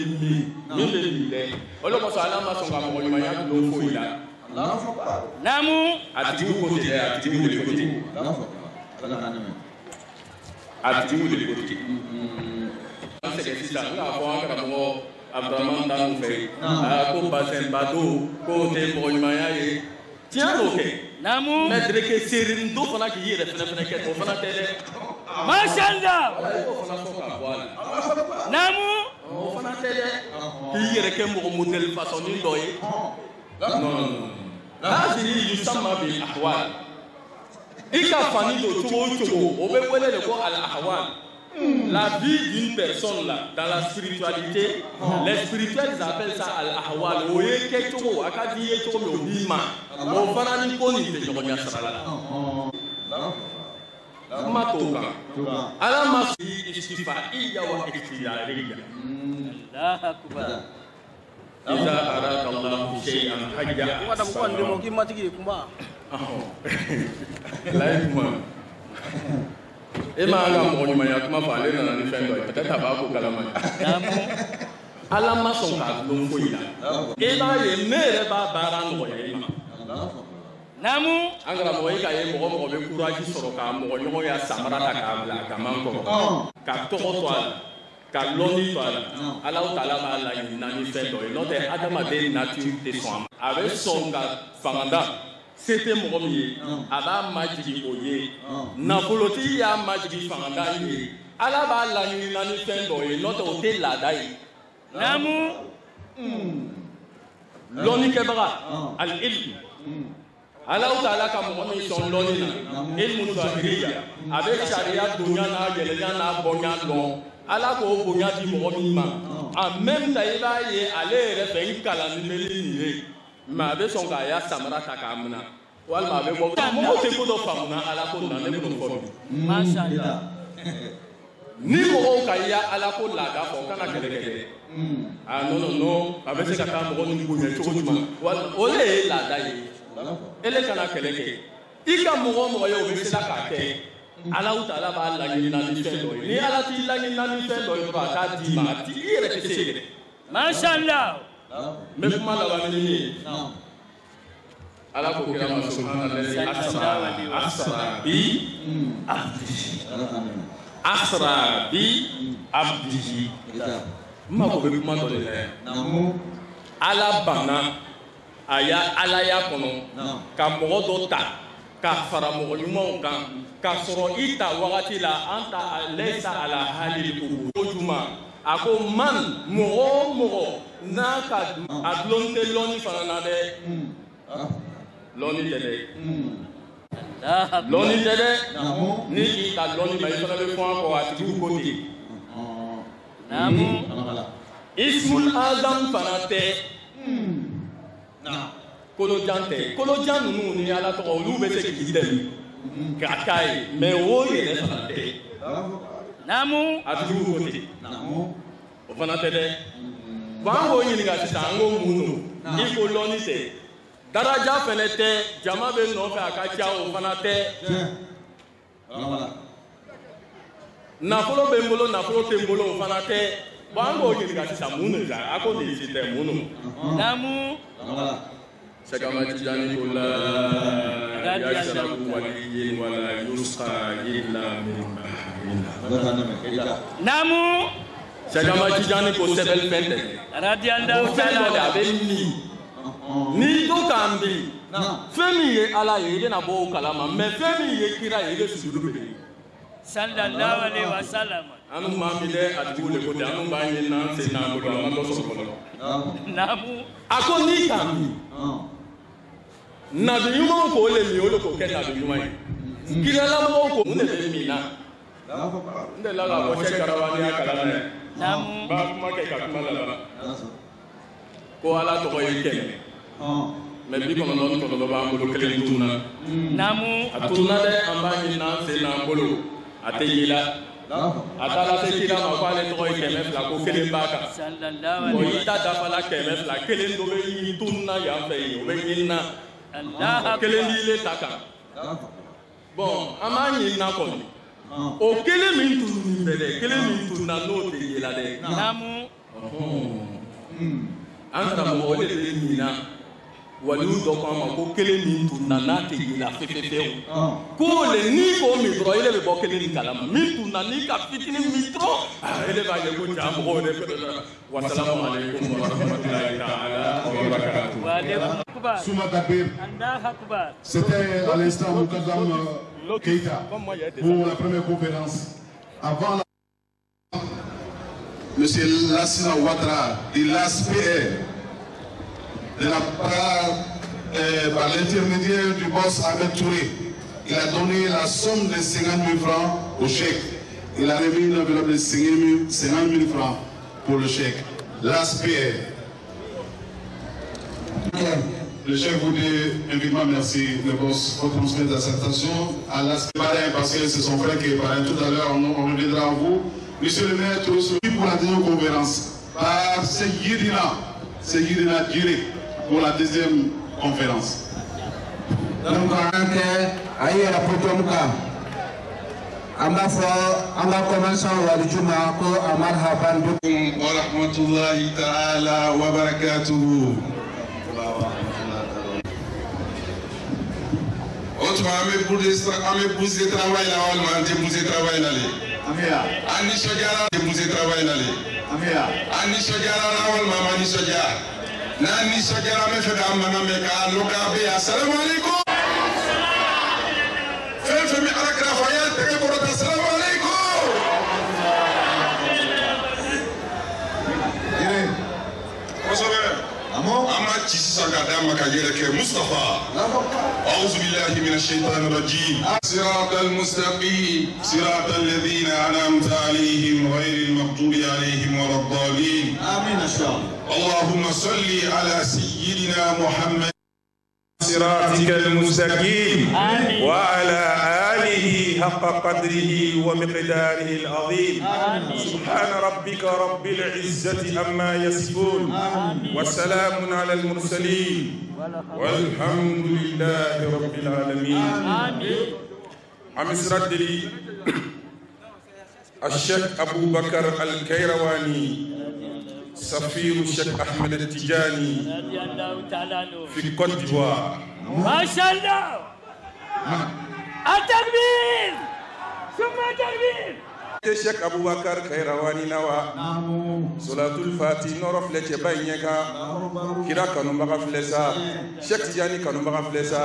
le. Olo ko so ala ma so ka mo yima ya do fo ila. Namu atigu ko te atigu le ko te. Atigu le ko te. C'est ça, on a voir comment Abraham dans nous fait. Ko basen bado, ko te moymaya ye. Tiens ok. Namu. Mais que sérin do fana ki yere fana ke to fana tele. Mashallah. Namu. O fana tele. Ki yere ke mo model façon ni doye. Non. Hadi yusamma bil ahwal. Ika fani do chugo, o be wele le ko al ahwal. La vie d'une personne là, dans la spiritualité, les spirituels ils appellent ça al-ahwal. Oye kecho, akadi yecho me obima. O fana ni koni te jonya sala. Matoka. Ala masi istifaiya wa ikhtiyariya. Allah akbar. Iza arada Allah shay'an hajja. Wada ko ande mo ki matigi kuma. Laima. Et ma kuma fa le na ni fendo peut-être aba ko kalama ala ma son ka don ko ila e ba ye mere ba bara no ye ma namu angara mo ye ka ye mo be courage soro ka mo yo ya samara ta ka bla ka man ko ka to to ka loni to ala o tala ba la ni na ni fendo e no te adama de nature de son avec son ka fanganda. C'était mon premier. Ala majigi oye. Nafoloti ya majigi fanganda ye. Ala ba la ni na ni fendo ye. Not o te la dai. Namu. Loni kebara. Al ilm. Ala o taala ka mo ni son loni na. Ilmu zahiriya. Avec sharia dunya na yelenya na bonya don. Ala ko bonya di mo mi ma. En même temps il va y aller refaire kala ni meli. Ma be son ga ya samara ta ka amuna wal ma be mo te ko do famuna ala ko na ne ko ko mashallah ni mo ka ya ala ko la ga ko kana kele ah non a be se ka ka mo ni ko ne to ma wal ole la da yi ele kana kele i ka mo yo be se la ka ke ala u taala ba la ni na ni fendo ni ala ti la ni na ni fendo ba ka di ma ti ire ke se mashallah. Mais comment la va venir? Allah ko kira ma subhanallahi asra bi abdihi ma ko be kuma do le ala bana aya ala ya kono ka mo do ta ka fara mo nyumo kan ka soro ita wakati la anta laysa ala halil ujuma ako man mo na ka adlonte loni fana de loni tede loni tede ni ki ka loni ba fana be fon ko ati ku koti namu ismul azam fana te kolo jante nu ni ala to olu be se ki dem ka kai me wo ye fana te namu ati ku koti namu o fana tede bango yinga tisango munu iko loni te daraja fenete jama be no fe akacha o fana te nafolo be mbolo nafolo te mbolo o fana te bango yinga tisamunu za ako ni site munu namu sagama tijani kula ya sharabu waliyin wala yusqa illa min namu sagama tijani ko sebel fente radiallahu ta'ala ni do kambi femi ye ala ye na bo kalama me femi ye kira ye le sudube sallallahu alaihi wasallam. Anu mamile atibule ko de anu ba ni na se na bolo ma do so bolo. Namu. Akoni kambi. Na bi yuma ko le mi o lo ko ke na bi yuma yi. Kila la mo ko mun de mi na. Nde la la ko che karawani akala ne. Namu. Ba kuma ke ka kuma la. Ko ala to ko yike. Mais bi ko non ko do ba mo kelen tuna. Namu. Atuna de amba ni na se na bolo. Ateyila. Atala se kila ma ko ale to ko yike me fla ko kelen ba ka. Sallallahu O alaihi ita da fala ke me fla kelen do be ni tuna ya fe yi o be ni na. Allah Kelen di le taka. Bon, ama ni na ko ni. O kelen min tunu ni bele, kelen min tunu na no te yela de. Namu. Anta mo ole de ni na. Wali do ko ma ko kelen min tunu na te yela fe fe fe. Ko le ni ko mi bro ile be bo kelen ni kala min tunu na ni ka fitini mi tro. Ele ba ye ko jam ko de fe. Wa salamu alaikum wa rahmatullahi ta'ala wa barakatuh. Wa alaikum akbar. Souma Takbir. Allah akbar. C'était à l'instant Moukadam Keïta pour la première conférence. Avant la... Monsieur Lassina Ouattara, de l'ASPR, de la part, par l'intermédiaire du boss Ahmed Touré, il a donné la somme de 50 000 francs au chèque. Il a remis une enveloppe de 50 000 francs pour le chèque. L'ASPR. Le chef vous dit infiniment merci, le boss, pour transmettre la salutation à l'ASPR parce que c'est son frère qui est parrain. Tout à l'heure, on reviendra à vous. Monsieur le maire, tout pour la deuxième conférence par Seyidina Djiri pour la deuxième conférence. Donc, on va commencer à l'Ijuma ko Amar Haban Wa rahmatullahi ta'ala wa barakatuhu. Autrement, on poussé travail là, on a poussé travail là. Ani sojara poussé travail là. Ani sojara là, on m'a ani sojara. Nani sojara me fait un maname ka lokabe. Assalamu alaikum. Fais mi alakra fayal tege borota. Assalamu alaikum. أما تيسا قدام كجيرك مصطفى أعوذ بالله من الشيطان الرجيم صراط المستقيم صراط الذين أنعمت عليهم غير المغضوب عليهم ولا الضالين آمين إن شاء الله اللهم صل على سيدنا محمد صراطك المستقيم وعلى آله حق قدره ومقداره العظيم سبحان ربك رب العزة عما يصفون وسلام على المرسلين والحمد لله رب العالمين أمسرد لي الشيخ أبو بكر الكيرواني سفير الشيخ أحمد التجاني في كوت ديفوار ما شاء الله. التكبير ثم التكبير. الشيخ أبو بكر كيرواني نوا صلاة الفاتحة نور فلتة بينك كرا كانوا بقى فلسا شيخ تجاني كانوا بقى فلسا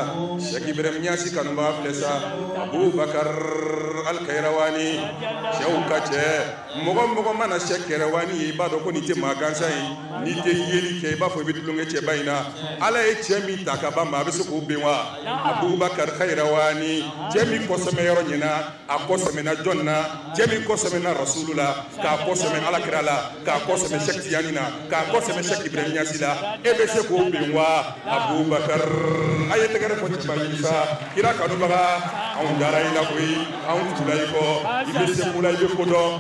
شيخ إبراهيم ياسي كانوا بقى فلسا أبو بكر الكيرواني شوكة مغم مانا شيخ كيرواني بعد كوني تما كانساي نيجي يلي كي بافو بيتلونغ تباينا على تشمي تكابا ما بسكو بيوا أبو بكر كيرواني تشمي كوسمي يرونينا أكوسمي جونا تشمي كوسمنا رسول الله كوسمنا على كرالا كوسمنا شيخ تيانينا كوسمنا شيخ إبراهيم ياسيلا إبسكو بيوا أبو بكر أي تكره كنت بايسا كرا كانوا بقى أون دارا إلى كوي أون تلاقيكو إبسكو لا يبكودو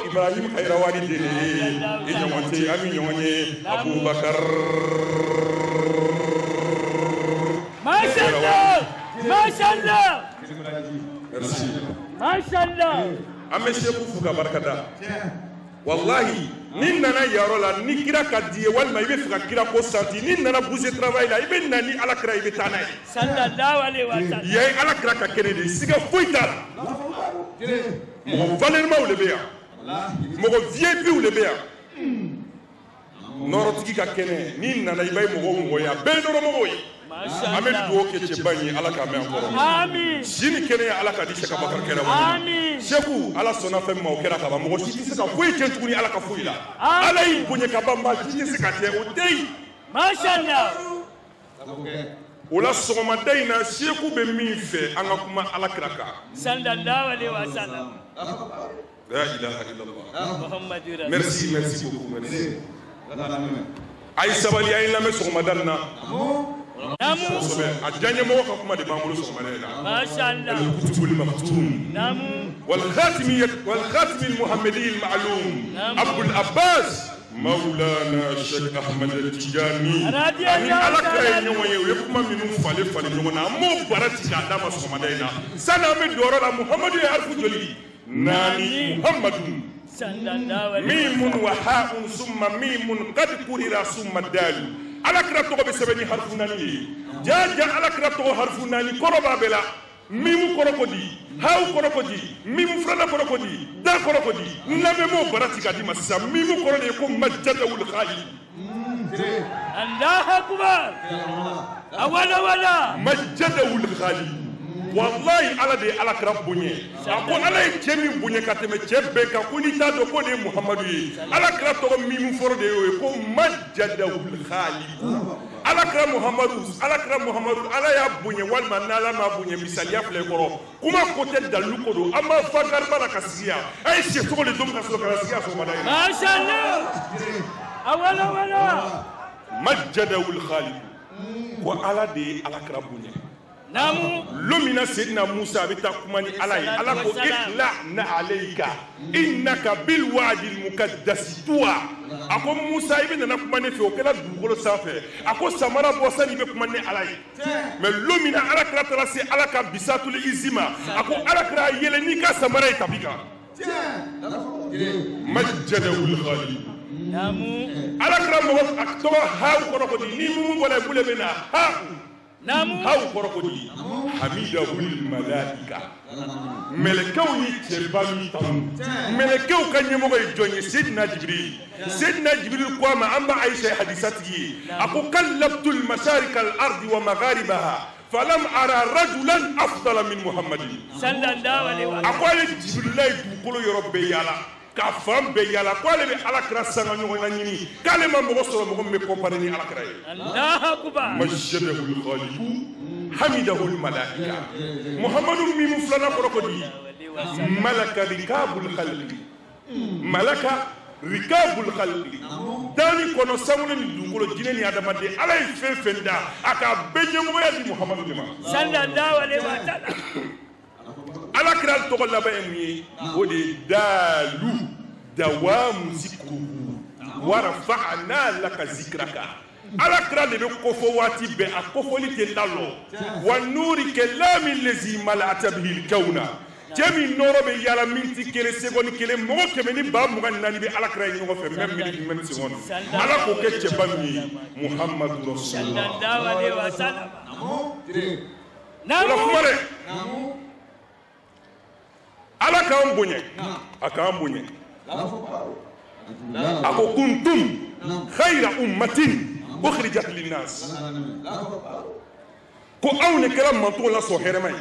إبراهيم كيرواني دليل إنيوانتي أمي نيواني أبو بكر ما شاء الله ما شاء الله ما شاء الله. Ame Sheikh Fuka Barkada. Wallahi, ni nana yaro la ni kira ka die walma ibe fuka kira ko santi ni nana bouger travail la ibe nani ala kra ibe tanay. Sallallahu alaihi wasallam. Yey ala kra ka kene de siga foita. Mo valeur ma ou le beya. Mo VIP ou le beya. Norotiki ka kene ni nana ibe mo go ya be no mo Amen duo ke cebani ala ka me encore. Amin. Sini kene ala ka di Cheikh Abakar kera wa. Amin. Cheikhu ala sona fe ma o kera ka ba mo ci se ka foyi tentuni ala ka foyi la. Ala yi bunye ka ba ma ci se ka te o dey. Mashallah. Ola soma dayna Cheikhu be min fe anga kuma ala kraka. Sallallahu alaihi wasallam. La ilaha illallah. Muhammadur. Merci beaucoup, merci. Ay sabali ay lame soma danna. Namu a janye mo ka kuma de bamulu soma dayna. Mashallah. Al-kutubul maktum. Namu wal khatimi al-muhammadi al-ma'lum. Abul Abbas Maulana Sheikh Ahmad Tijani. Ani ala kay nyoye kuma minu fale nyona mo barati ka dama soma dayna. Sana me doro la Muhammadu ya harfu joli. Nani Muhammadun mimun wa ha'un summa mimun qad kurira summa dalu ala kira to be sebeni harfu nani jaja ala kira to harfu nani koroba bela mimu korokodi haw korokodi mimu frana korokodi da korokodi nabe mo barati kadi masisa mimu korode ko majjada ul khali Allah akbar awala majjada ul khali wallahi ala de ala kra bunye ko ala e jemi bunye kateme jebbe ka kuni ta do ko de Muhammadu yi ala kra to mi mu foro de ko majjadul khaliq ala kra Muhammadu ala ya bunye wal manala ma bunye misali ya fle koro kuma ko te dalu ko do amma fagar baraka siya ay se to le dum ka so ka siya so madai mashallah awala majjadul khaliq ko ala de ala kra bunye Namu lumina sidna Musa bita kumani alai ala ko ikla na alayka innaka bil wadi al muqaddas tuwa ako Musa ibn na kumani fi okela dugolo safe ako samara bosani be kumani alai mais lumina ala kra trasi ala ka bisatul izima ako ala kra yele ni ka samara itabika majjada ul khalid namu ala kra mo akto ha ko ko ni mu wala bule bena ha Namu haw korokodi hamidahul malaika melekaw ni terbami tam melekaw kanyemo bay jonye sidna jibril ko ma amba aisha hadisati aku kallabtul masharik al ard wa magharibaha falam ara rajulan afdala min muhammadin sallallahu alaihi wa sallam akwale jibril du kolo yorobe yala ka fam be yala ko le be alakra sanga nyona nyini kale ma mo so mo me comparé ni alakra allah akbar majjadul khaliq hamidahul malaika muhammadu mi muflana korokodi malaka rikabul khalqi malaka rikabul khalqi dani kono sangule ni dungolo jine ni adama de alay fefenda aka beje mo ya di muhammadu ma sallallahu alaihi wa sallam ala kral to la ba emi wodi dalu dawamu zikruhu wa rafa'na laka zikraka ala kral de ko fo wati be akofoli te lalo wa nuri kalami allazi mala'ata bihi alkauna jemi noro be yala minti kele segondi kele mo kemeni ba mo ganani be ala kral ngo fe même seconde ala ko ke che bami muhammadu rasulullah sallallahu alaihi wa sallam namu ala kan bonye akan bonye ako kuntum khayra ummatin ukhrijat linnas ko awne kala manto la so hermay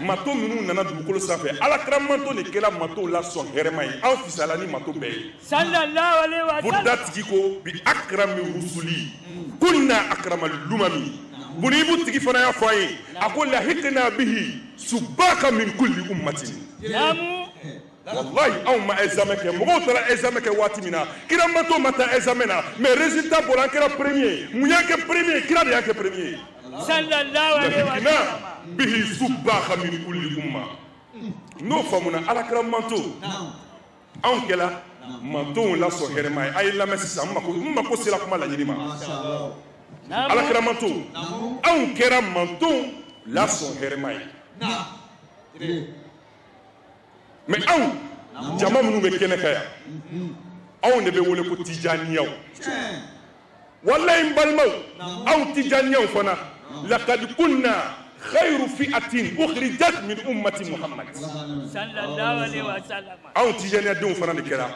manto minu nana dugukolo safe ala kala manto ne kala manto la so hermay aw fisalani manto be sallallahu alaihi wa sallam budatiki ko bi akrami rusuli kunna akramal lumami bunibu tigi fana ya faye ako lahitna bihi subaka min kulli ummatin namu wallahi aw ma examen ke mo tara examen ke watimina kira mato mata examena mais résultat bolan kera premier munya ke premier kira de ke premier sallallahu alaihi wa sallam bihi subaka min kulli umma no famuna ala kira manto aw kela manto la so hermay ay la mesisa mako sila kuma la nyima ala kira manto aw kera manto la so hermay mais aw jama minnu bɛ kɛnɛ kan yan anw de bɛ wele ko tijaniyaw wallahi n balimaw aw tijaniyaw fana laqad kunna khayru fi'atin ukhrijat min ummati Muhammad sallallahu alaihi wasallam aw tijaniya denw fana de kɛra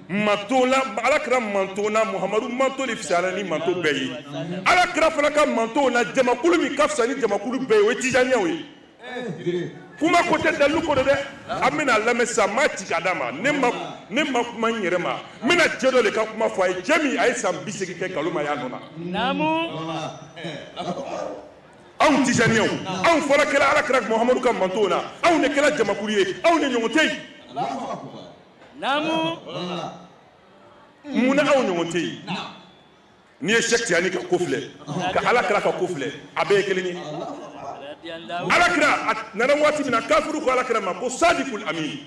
manto la alakira manto na Muhammadu manto de fisayala ni manto bɛɛ ye alakira fana ka manto na jamakulu min ka fisa ni jamakulu bɛɛ ye o ye tijaniyaw ye kuma ko tɛ dalu ko dɛ an bɛna lamɛn sisan maa ci ka d'a ma ne ma kuma n yɛrɛ ma n bɛna cɛ dɔ de ka kuma fɔ a ye cɛ min a ye san 80 kɛ nkalon ma y'a nɔ na anw tijaniyaw anw fɔra kɛra alakira Muhammadu ka manto na anw de kɛra jamakulu ye anw de ɲɔgɔn tɛ yen munna anw ɲɔgɔn tɛ yen n'i ye Cheikh Tijani ka ko filɛ ka alakira ka ko filɛ a bɛɛ ye kelen ye alakira a nana waati min na kafiru ko alakira ma ko sadikul amin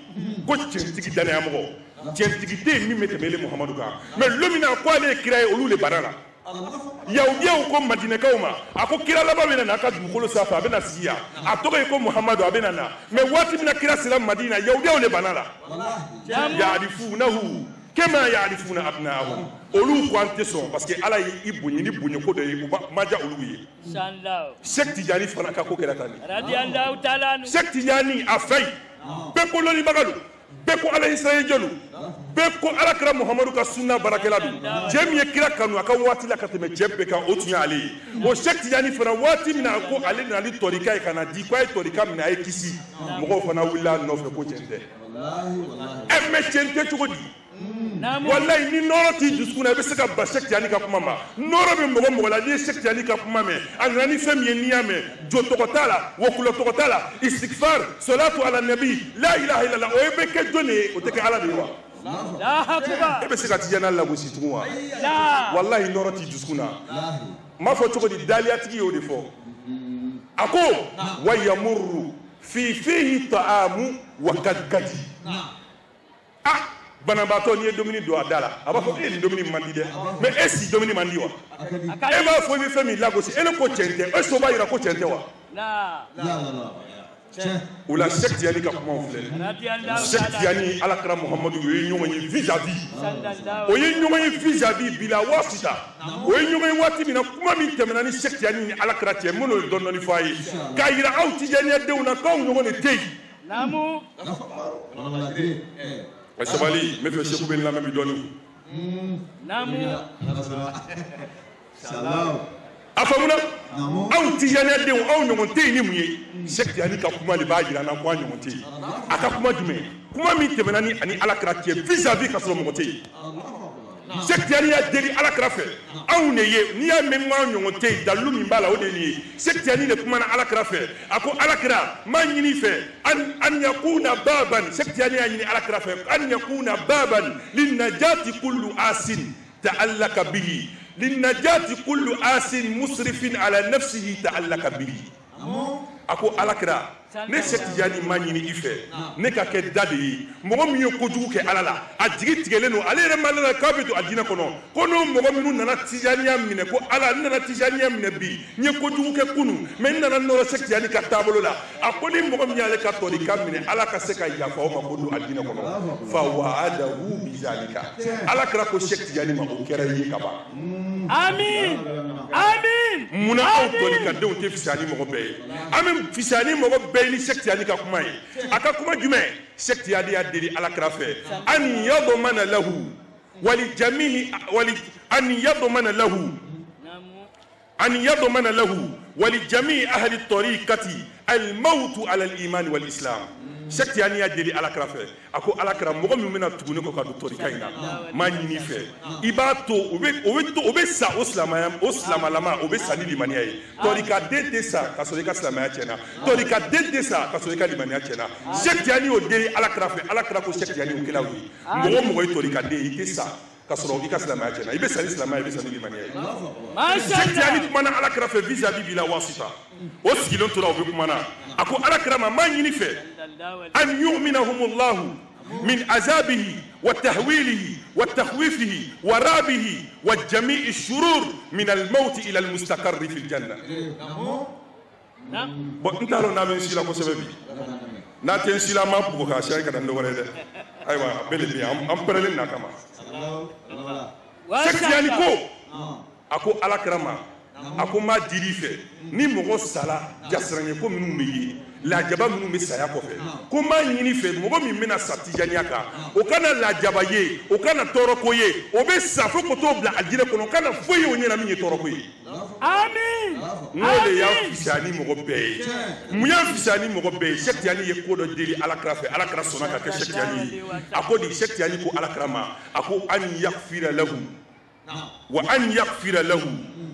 ko tiɲɛtigi danayamɔgɔ tiɲɛtigi tɛ yen min bɛ tɛmɛ Muhammadu kan mais don min na ko ale ye kira ye olu de banna la yahudiyaw ko madinɛkaw ma a ko kira laban bɛ na a ka dugukolo sanfɛ a bɛ na sigi yan a tɔgɔ ye ko Muhammadu a bɛ na mais waati min na kira sera Madina yahudiyaw de banna la ya'rifunahu kama ya'rifuna abna'ahum olu ko an tɛ sɔn parce que ala y'i bonya ni bonyako dɔ ye u ma diya olu ye Cheikh Tijani fana ka ko kɛra tan de Cheikh Tijani a fɛ bɛɛ ko lɔnnibaga don bɛɛ ko ala israɛl jɔn don bɛɛ ko alakira Muhammadu ka sunna barakɛla don cɛ min ye kira kanu a ka waati la ka tɛmɛ cɛ bɛɛ kan o tun ye ale ye o Cheikh Tijani fana waati min na ko ale nana ni tɔrika ye ka na di ko a ye tɔrika minɛ a ye kisi mɔgɔw fana wulila a nɔfɛ ko tiɲɛ tɛ mais tiɲɛ tɛ cogo di wallahi ni nɔrɔ t'i dusukun na i bɛ se ka ban Cheikh Tijani ka kuma ma nɔrɔ bɛ mɔgɔ mɔgɔ la n'i ye Cheikh Tijani ka kuma mɛn a nana ni fɛn min ye n'i y'a mɛn jo tɔgɔ t'a la wɔkulɔ tɔgɔ t'a la istighfar salatu ala nabi la ilaha illallah o ye bɛ kɛ jɔn de ye o tɛ kɛ ala de ye wa e bɛ se ka Tijani lagosi tugun wa wallahi nɔrɔ t'i dusukun na n b'a fɔ cogo di daliyatigi y'o de fɔ a ko wa yamurru fi fihi ta'amu wa kadkadi banabaatɔ n'i ye dumuni don a da la a b'a fɔ e nin dumuni man di dɛ mais e si dumuni man di wa e b'a fɔ i bɛ fɛn min lagosi e ne ko tiɲɛ tɛ e so b'a jira ko tiɲɛ tɛ wa o la Cheikh Tijani ka kumaw filɛ Cheikh Tijani alakira Muhammadu o ye ɲɔgɔn ye vis-à-vis o ye ɲɔgɔn ye vis-à-vis bila wasita o ye ɲɔgɔn ye waati min na kuma min tɛmɛna ni Cheikh Tijani ni alakira cɛ minnu ye dɔɔni fɔ a ye k'a jira aw tijaniyadenw na k'aw ɲɔgɔn de tɛ yen sabali n bɛ fɛ Seku bɛ n lamɛn bi dɔɔni a faamuna aw tijaniyadenw aw ɲɔgɔn tɛ yen ni mun ye Cheikh Tijani ka kuma de b'a jira an na ko an ɲɔgɔn tɛ yen a ka kuma jumɛn kuma min tɛmɛna ni ani alakira cɛ vis-à-vis ka sɔrɔ mɔgɔ tɛ yen Cheikh Tijani y'a deli alakira fɛ anw de ye n'i y'a mɛn ko an ɲɔgɔn tɛ yen dalilu min b'a la o de ye nin ye Cheikh Tijani de kumana alakira fɛ a ko alakira n b'a ɲini fɛ an yakuna baban Cheikh Tijani y'a ɲini alakira fɛ an yakuna baban linnajati kullu asin ta'allaka bihi linnajati kullu asin musrifin ala nafsihi ta'allaka bihi a ko alakira ne Cheikh Tijani ma ɲini i fɛ ne ka kɛ da de ye mɔgɔ min ye kojugu kɛ ala la a jigi tigɛlen don ale yɛrɛ ma la k'a bɛ don a diinɛ kɔnɔ ko n'o mɔgɔ minnu nana tijaniya minɛ ko ala n nana tijaniya minɛ bi n ye kojugu kɛ kunun mais n nana nɔrɔ Cheikh Tijani ka taabolo la a ko ni mɔgɔ min y'ale ka tɔrika minɛ ala ka se ka yafa o ma ko don a diinɛ kɔnɔ fa wa'adahu bizalika alakira ko Cheikh Tijani ma o kɛra ye ka ban amin amin munna aw tɔrikadenw tɛ fisaya ni mɔgɔ bɛɛ ye an bɛ fisaya ni mɔgɔ bɛɛ ni Cheikh Tijani ka kuma ye a ka kuma jumɛn Cheikh Tijani y'a deli alakira fɛ an yadmana lahu wali jami'i an yadmana lahu wali jami'i ahli tariqati al mautu ala al iman wal islam Cheikh Tijani y'a deli alakira fɛ a ko alakira mɔgɔ min bɛna tuguni kɔ ka don tɔrika in na m'a ɲini fɛ i b'a to o bɛ sa o silamalama o bɛ sa ni limaniya ye tɔrikaden tɛ sa ka sɔrɔ i ka silamɛya tiɲɛna tɔrikaden tɛ sa ka sɔrɔ i ka limaniya tiɲɛna Cheikh Tijani y'o deli alakira fɛ alakira ko Cheikh Tijani y'o kɛlaw ye mɔgɔ mɔgɔ ye tɔrikaden i tɛ sa ka sɔrɔ i ka silamɛya tiɲɛna i bɛ sa ni silamɛya i bɛ sa ni limaniya ye Cheikh Tijani kumana alakira fɛ vis-à-vis bila wasita o sigilen tora o bɛ kumana a ko alakira ma m'a ɲini fɛ an yu'minahumullahu min azabihi wa tahwilihi wa takhwifihi wa rabihi wa jami'i shurur min al-maut ila al-mustaqarr fi al-janna bon n t'a dɔn n'a bɛ n si la kosɛbɛ bi n'a tɛ n si la an b'a bugu k'a siya ka na n dɔgɔyɛ dɛ ayiwa a bɛɛ de bɛ yan an pɛrɛlen n'a kama Cheikh Tijani ko a ko alakira ma a ko m'a dir'i fɛ ni mɔgɔ sala jasiranye ko minnu bɛ ye lajaba minnu bɛ saya kɔfɛ ko m'a ɲini fɛ mɔgɔ min bɛna sa tijaniya kan o kana lajaba ye o kana tɔɔrɔ ko ye o bɛ sa fo ko t'o bila aljinɛ kɔnɔ o kana foyi ye o ɲɛna min ye tɔɔrɔ ko ye. Amin. N'o de y'a fisaya ni mɔgɔ bɛɛ ye mun y'a fisaya ni mɔgɔ bɛɛ ye Cheikh Tidiane ye ko dɔ deli Alakira fɛ Alakira sɔnna ka kɛ Cheikh Tidiane ye a ko de Cheikh Tidiane ko Alakira ma a ko an yaghfira lahu wa an yaghfira lahu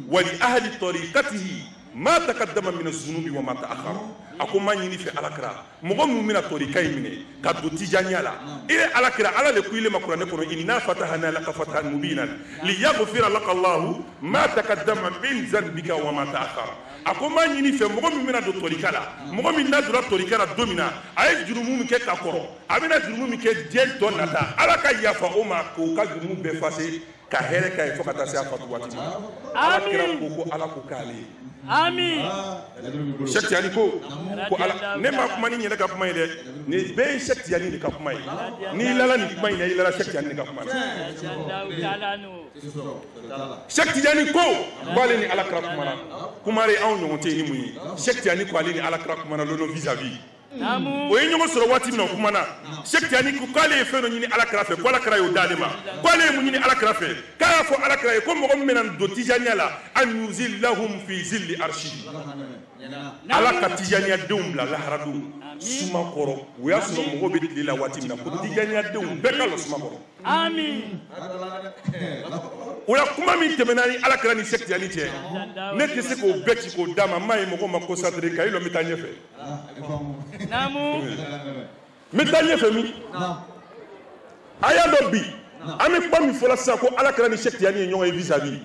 wa li ahli tariqatihi ma taqaddama min az-zunubi wa ma ta'akhkhara a ko ma ɲini fɛ Alakira mɔgɔ minnu bɛna tɔrika in minɛ ka don tijaniya la e Alakira Ala le ko ile ma kuranɛ kɔnɔ inna fatahna laka fathan mubinan liyaghfira laka Allahu ma taqaddama min zanbika wa ma ta'akhkhara a ko ma ɲini fɛ mɔgɔ min bɛna don tɔrika la mɔgɔ min n'a donna tɔrika la don min na a ye jurumu min kɛ ka kɔrɔ a bɛna jurumu min kɛ diɲɛ tɔ nata Ala ka yafa o ma k'o ka jurumu bɛɛ fase ka hɛrɛ k'a ye fo ka taa se a fatu waati ma Alakira ko Ala ko k'ale ye. Amin. Cheikh Tidiane ko Ala ne ma kuma ni yɛrɛ ka kuma ye dɛ ni bɛɛ ye Cheikh Tidiane de ka kuma ye n'i lala ni kuma in na i lala Cheikh Tidiane de ka kuma ye. Cheikh Tidiane ko k'ale ni Alakira kumana kuma de anw ɲɔgɔn tɛ ni mun ye Cheikh Tidiane ko ale ni Alakira kumana l'homme vis-à-vis. O ye ɲɔgɔn sɔrɔ waati min na o kumana Cheikh Tidiane ko k'ale ye fɛn dɔ ɲini Alakira fɛ ko Alakira y'o d'ale ma k'ale ye mun ɲini Alakira fɛ k'a y'a fɔ Alakira ye ko mɔgɔ min bɛna don tijaniya la an yuzillahum fi zilli arshi Ala ka tijaniya denw bila lahara don suma kɔrɔ o y'a sɔrɔ mɔgɔw bɛ tile la waati min na ko tijaniya denw bɛɛ ka lɔ suma kɔrɔ. Amin. O la kuma min tɛmɛna ni Alakira ni Cheikh Tidiane cɛ ne tɛ se k'o bɛɛ ci k'o d'a ma m'a ye mɔgɔ ma concentré ka i lɔ n bɛ taa ɲɛfɛ. N bɛ taa ɲɛfɛ min a y'a dɔn bi an bɛ kuma min fɔla sisan ko Alakira ni Cheikh Tidiane ye ɲɔgɔn ye vis-à-vis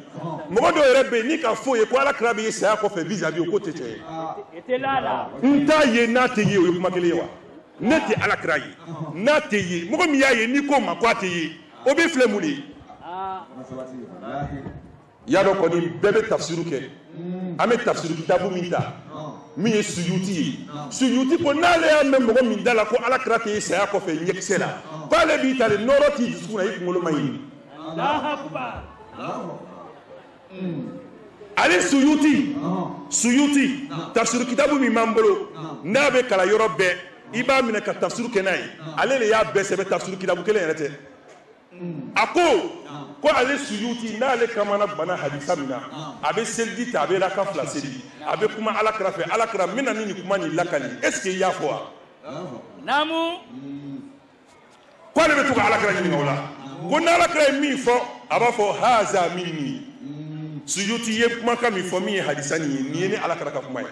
mɔgɔ dɔw yɛrɛ bɛ yen ni k'a fɔ ye ko Alakira bɛ ye saya kɔfɛ vis-à-vis o ko tɛ cɛ ye n t'a ye n'a tɛ ye o ye kuma kelen ye wa ne tɛ Alakira ye n'a tɛ ye mɔgɔ min y'a ye n'i ko ma ko a tɛ ye o bɛ filɛ mun de ye y'a dɔn kɔni bɛɛ bɛ tafsiru kɛ an bɛ tafsiru kitabu min ta min ye Suyuti ye Suyuti ko n'ale y'a mɛn mɔgɔ min da la ko Alakira tɛ ye saya kɔfɛ ɲɛkisɛ la k'ale b'i ta de nɔrɔ t'i dusukun na i kunkolo ma ɲi ale Suyuti tafsiru kitabu min b'an bolo n'a bɛ kalan yɔrɔ bɛɛ i b'a minɛ ka tafsiru kɛ n'a ye ale de y'a bɛɛ sɛbɛn tafsiru kitabu kelen yɛrɛ tɛ a ko ale Suyuti n'ale kamana bana hadisa min na a bɛ seliji ta a bɛ raka fila seli a bɛ kuma Alakira fɛ Alakira n bɛna ni nin kuma nin lakali est-ce que i y'a fɔ wa naamu ko ale bɛ to ka Alakira ɲininka o la ko n'Alakira ye min fɔ a b'a fɔ haza minni Suyuti ye kumakan min fɔ min ye hadisa nin ye nin ye ni Alakira ka kuma ye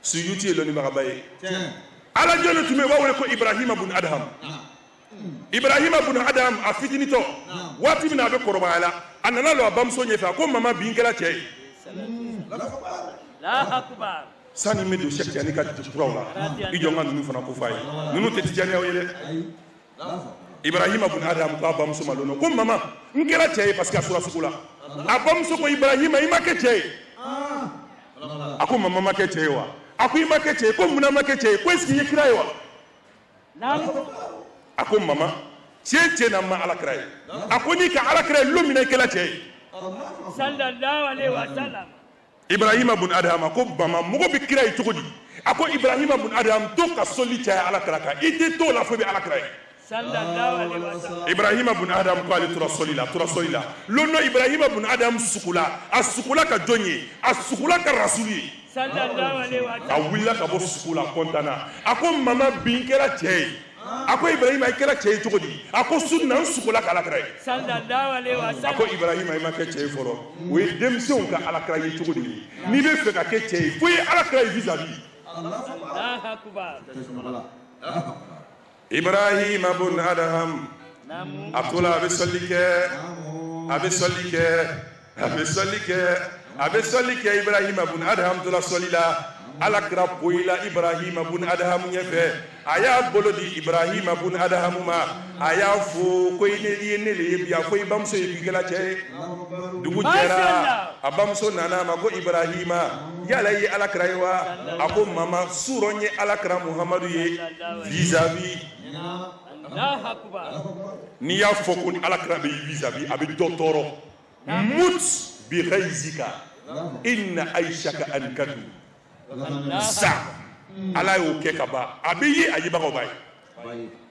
Suyuti ye lɔnnibagaba ye Ala jɔnni tun bɛ yen u b'a wele ko Ibrahima bun Adham Ibrahima bun Adam a fitinitɔ waati min na a bɛ kɔrɔbaya la a nana lɔ a bamuso ɲɛfɛ a ko mama bi n kɛra cɛ ye sani n bɛ don Cheikh Tidiane ka kuraw la i jɔ n ka ninnu fana ko f'a ye ninnu tɛ tijaniyaw ye dɛ Ibrahima bun Adam ko a bamuso ma lɔnà ko mama n kɛra cɛ ye parce que a sora sugu la a bamuso ko Ibrahima i ma kɛ cɛ ye a ko mama ma kɛ cɛ ye wa a ko i ma kɛ cɛ ye ko munna ma kɛ cɛ ye ko est-ce que i ye kira ye wa a ko mama cɛ na ma Alakira ye a ko n'i ka Alakira ye lon min na i kɛla cɛ ye sallallahu alaihi wa sallam Ibrahima bun Adham a ko mama mɔgɔ bɛ kira ye cogo di a ko Ibrahima bun Adham to ka soli caya Alakira kan i tɛ to la fo bɛ Alakira ye sallallahu alaihi wa sallam Ibrahima bun Adham ko ale tora soli la lon dɔ Ibrahima bun Adham sukula a sukula ka jɔn ye a sukula ka rasuli ye sallallahu alaihi wa sallam a wulila ka bɔ suku la kɔntana a ko mama bi n kɛra cɛ ye a ko Ibrahima i kɛra cɛ ye cogo di a ko sunna n sukola ka Alakira ye sallallahu alaihi wa sallam a ko Ibrahima i ma kɛ cɛ ye fɔlɔ o ye denmisɛnw ka Alakira ye cogo di ye n'i bɛ fɛ ka kɛ cɛ ye fo i ye Alakira ye vis-à-vis Ibrahima bun Adham a to la a bɛ sɔli kɛ Ibrahima bun Adham to la sɔli la Alakira poyila Ibrahima bun Adham ɲɛfɛ a y'a bolo di Ibrahima bun Adham ma a y'a fo ko i ye ne de ye bi a ko i bamuso ye bi kɛla cɛ ye dugu jɛra a bamuso nana a ma ko Ibrahima yala i ye Alakira ye wa a ko mama surɔ n ye Alakira Muhamadu ye vis-à-vis n'i y'a fɔ ko Alakira bɛ vis-à-vis a bɛ dɔ tɔɔrɔ mut bi ghayzika inna aishaka ankadu sa ala y'o kɛ ka ban a bɛ ye a yebagaw b'a ye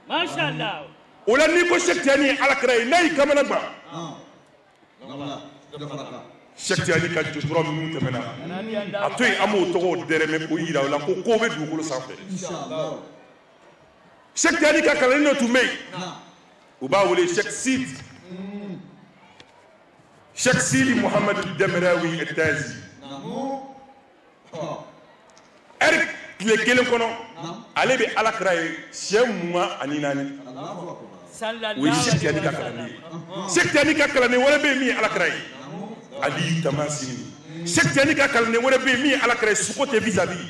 mashallah o la n'i ko Cheikh Tidiane ala kɛra ye n'a y'i kamana gan Cheikh Tidiane ka jotura minnu tɛmɛna a to yen an b'o tɔgɔw dɛrɛmɛ k'o yira o la ko kow bɛ dugukolo sanfɛ Cheikh Tidiane ka kalanni dɔ tun bɛ yen u b'a wele Cheikh Sidi Mohamadu Demerawi Etazi tile kelen kɔnɔ ale bɛ alakira ye siyɛ 24 o ye Cheikh Tidiane ka kalanden ye Cheikh Tidiane ka kalanden wɛrɛ bɛ yen min ye alakira ye Aliyu Tamasini Cheikh Tidiane ka kalanden wɛrɛ bɛ yen min ye alakira ye Sukote vis-à-vis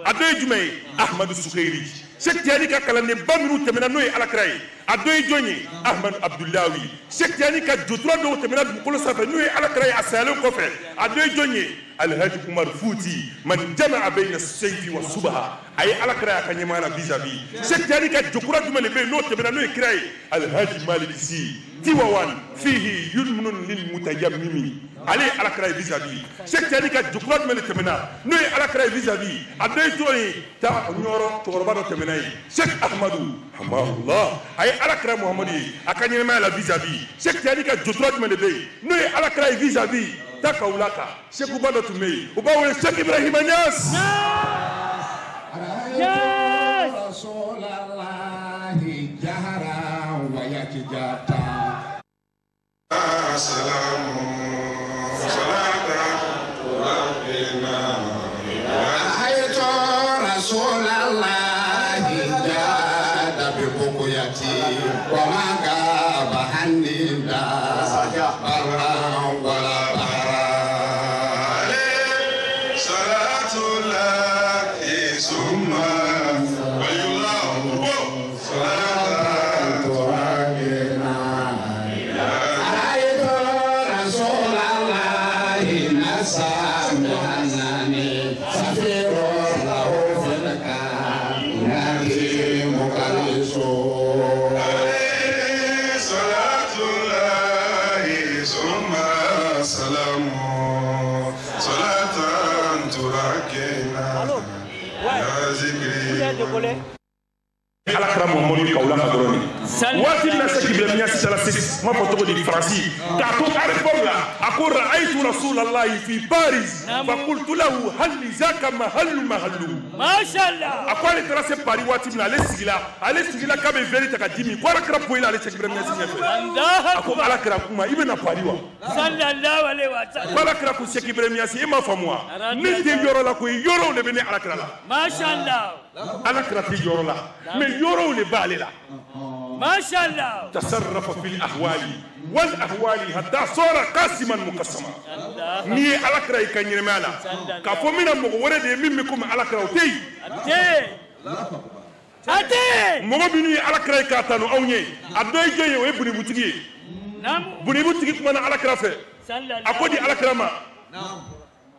a dɔ ye jumɛn ye Ahmadu Sukayri Cheikh Tidiane ka kalanden ba minnu tɛmɛna n'o ye alakira ye a dɔ ye jɔn ye Ahmadu Abdullahi Cheikh Tidiane ka jotura dɔw tɛmɛna dugukolo sanfɛ n'o ye alakira ye a sayalen kɔfɛ a dɔ ye jɔn ye Alhaji Umar Futi man jama'a bayna sayfi wa subha a ye alakira y'a ka ɲɛmaaya la vis-à-vis Cheikh Tidiane ka jokura jumɛn de bɛ yen n'o tɛmɛna n'o ye kira ye Alhaji Malik Sy Tiwawan fihi yulmunun lil mutayammimi ale ye alakira ye vis-à-vis Cheikh Tidiane ka jokura jumɛn de tɛmɛna n'o ye alakira ye vis-à-vis a dɔ ye jɔn ye ta ɲɔrɔ cɛkɔrɔba dɔ tɛmɛna ye Cheikh Ahmadu hamahullah a ye alakira Muhamadu ye a ka ɲɛmaaya la vis-à-vis Cheikh Tidiane ka jokura jumɛn de bɛ yen n'o ye alakira ye vis-à-vis ta kawulaka Cheikh Uba dɔ tun bɛ yen u b'a wele Cheikh Ibrahima Niass alakira Muhamadu kawula ka dɔrɔn waati min na Cheikh Ibrahima Niass taara se ma fɔ cogo di Faransi k'a to aéroport la a ko ra'aytu rasulallahi fi Paris fa qultu lahu hal zaka mahallu mashallah a ko ale taara se Paris waati min na ale sigila k'a bɛ verre ta ka di min ko alakira poyi la ale Cheikh Ibrahima Niass ɲɛfɛ a ko alakira kuma i bɛna Paris wa sallallahu alaihi wa sallam ko alakira ko Cheikh Ibrahima Niass e ma faamu wa ne tɛ yɔrɔ la koyi yɔrɔw de bɛ ne alakira la mashallah alakira tɛ yɔrɔ la mais yɔrɔw de b'ale la mashallah tasarrafa fil ahwali wal ahwali hatta sara qasiman muqassama ni alakira ka ɲɛnɛmaya la k'a fɔ mina mɔgɔ wɛrɛ de ye min bɛ komi alakira o tɛ yen mɔgɔ minnu ye alakira k'a tanu anw ye a dɔ ye jɔn ye o ye bunibutigi ye bunibutigi kumana alakira fɛ a ko di alakira ma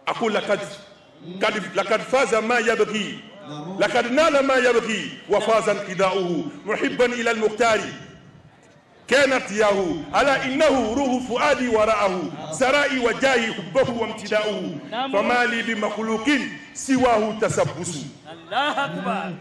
a ko lakad faza ma yabghi لقد نال ما يبغي وفاز انقضاؤه محبا الى المختار كانت ياه الا انه روح فؤادي وراءه سرائي وجاي حبه وامتداؤه فما لي بمخلوق سواه تسبس الله اكبر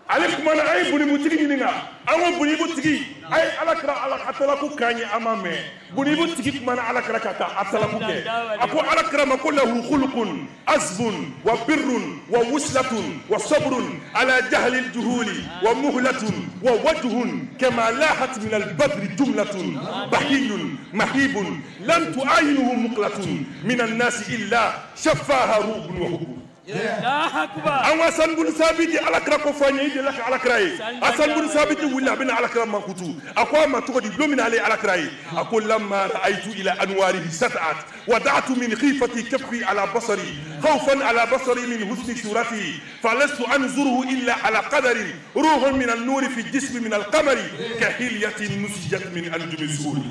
عليكم انا اي بني متغي نينا اما بني متغي اي alakira atalaku kanye amame buni mutigi kuma alakira kata atalaku ke ako alakira ma kullahu khuluqun azbun wa birrun wa wuslatun wa sabrun ala jahli aljuhuli wa muhlatun wa wajhun kama lahat min albadri jumlatun bahiyun mahibun lam tu'ayinuhu muqlatun min an-nas illa shaffaha rubun wa hubun an Hasan bin Sabiti alakira ko fanye ide laka alakira ye Hasan bin Sabiti willa bin alakira mankutu ako ma to di domina ale alakira ye ako lamma ra'aytu ila anwarihi sat'at wada'tu min khifati kaffi ala basari khawfan ala basari min husni surati falastu anzuruhu illa ala qadari ruhun min an-nur fi jismi min al-qamari ka hilyatin nusijat min anjumi suri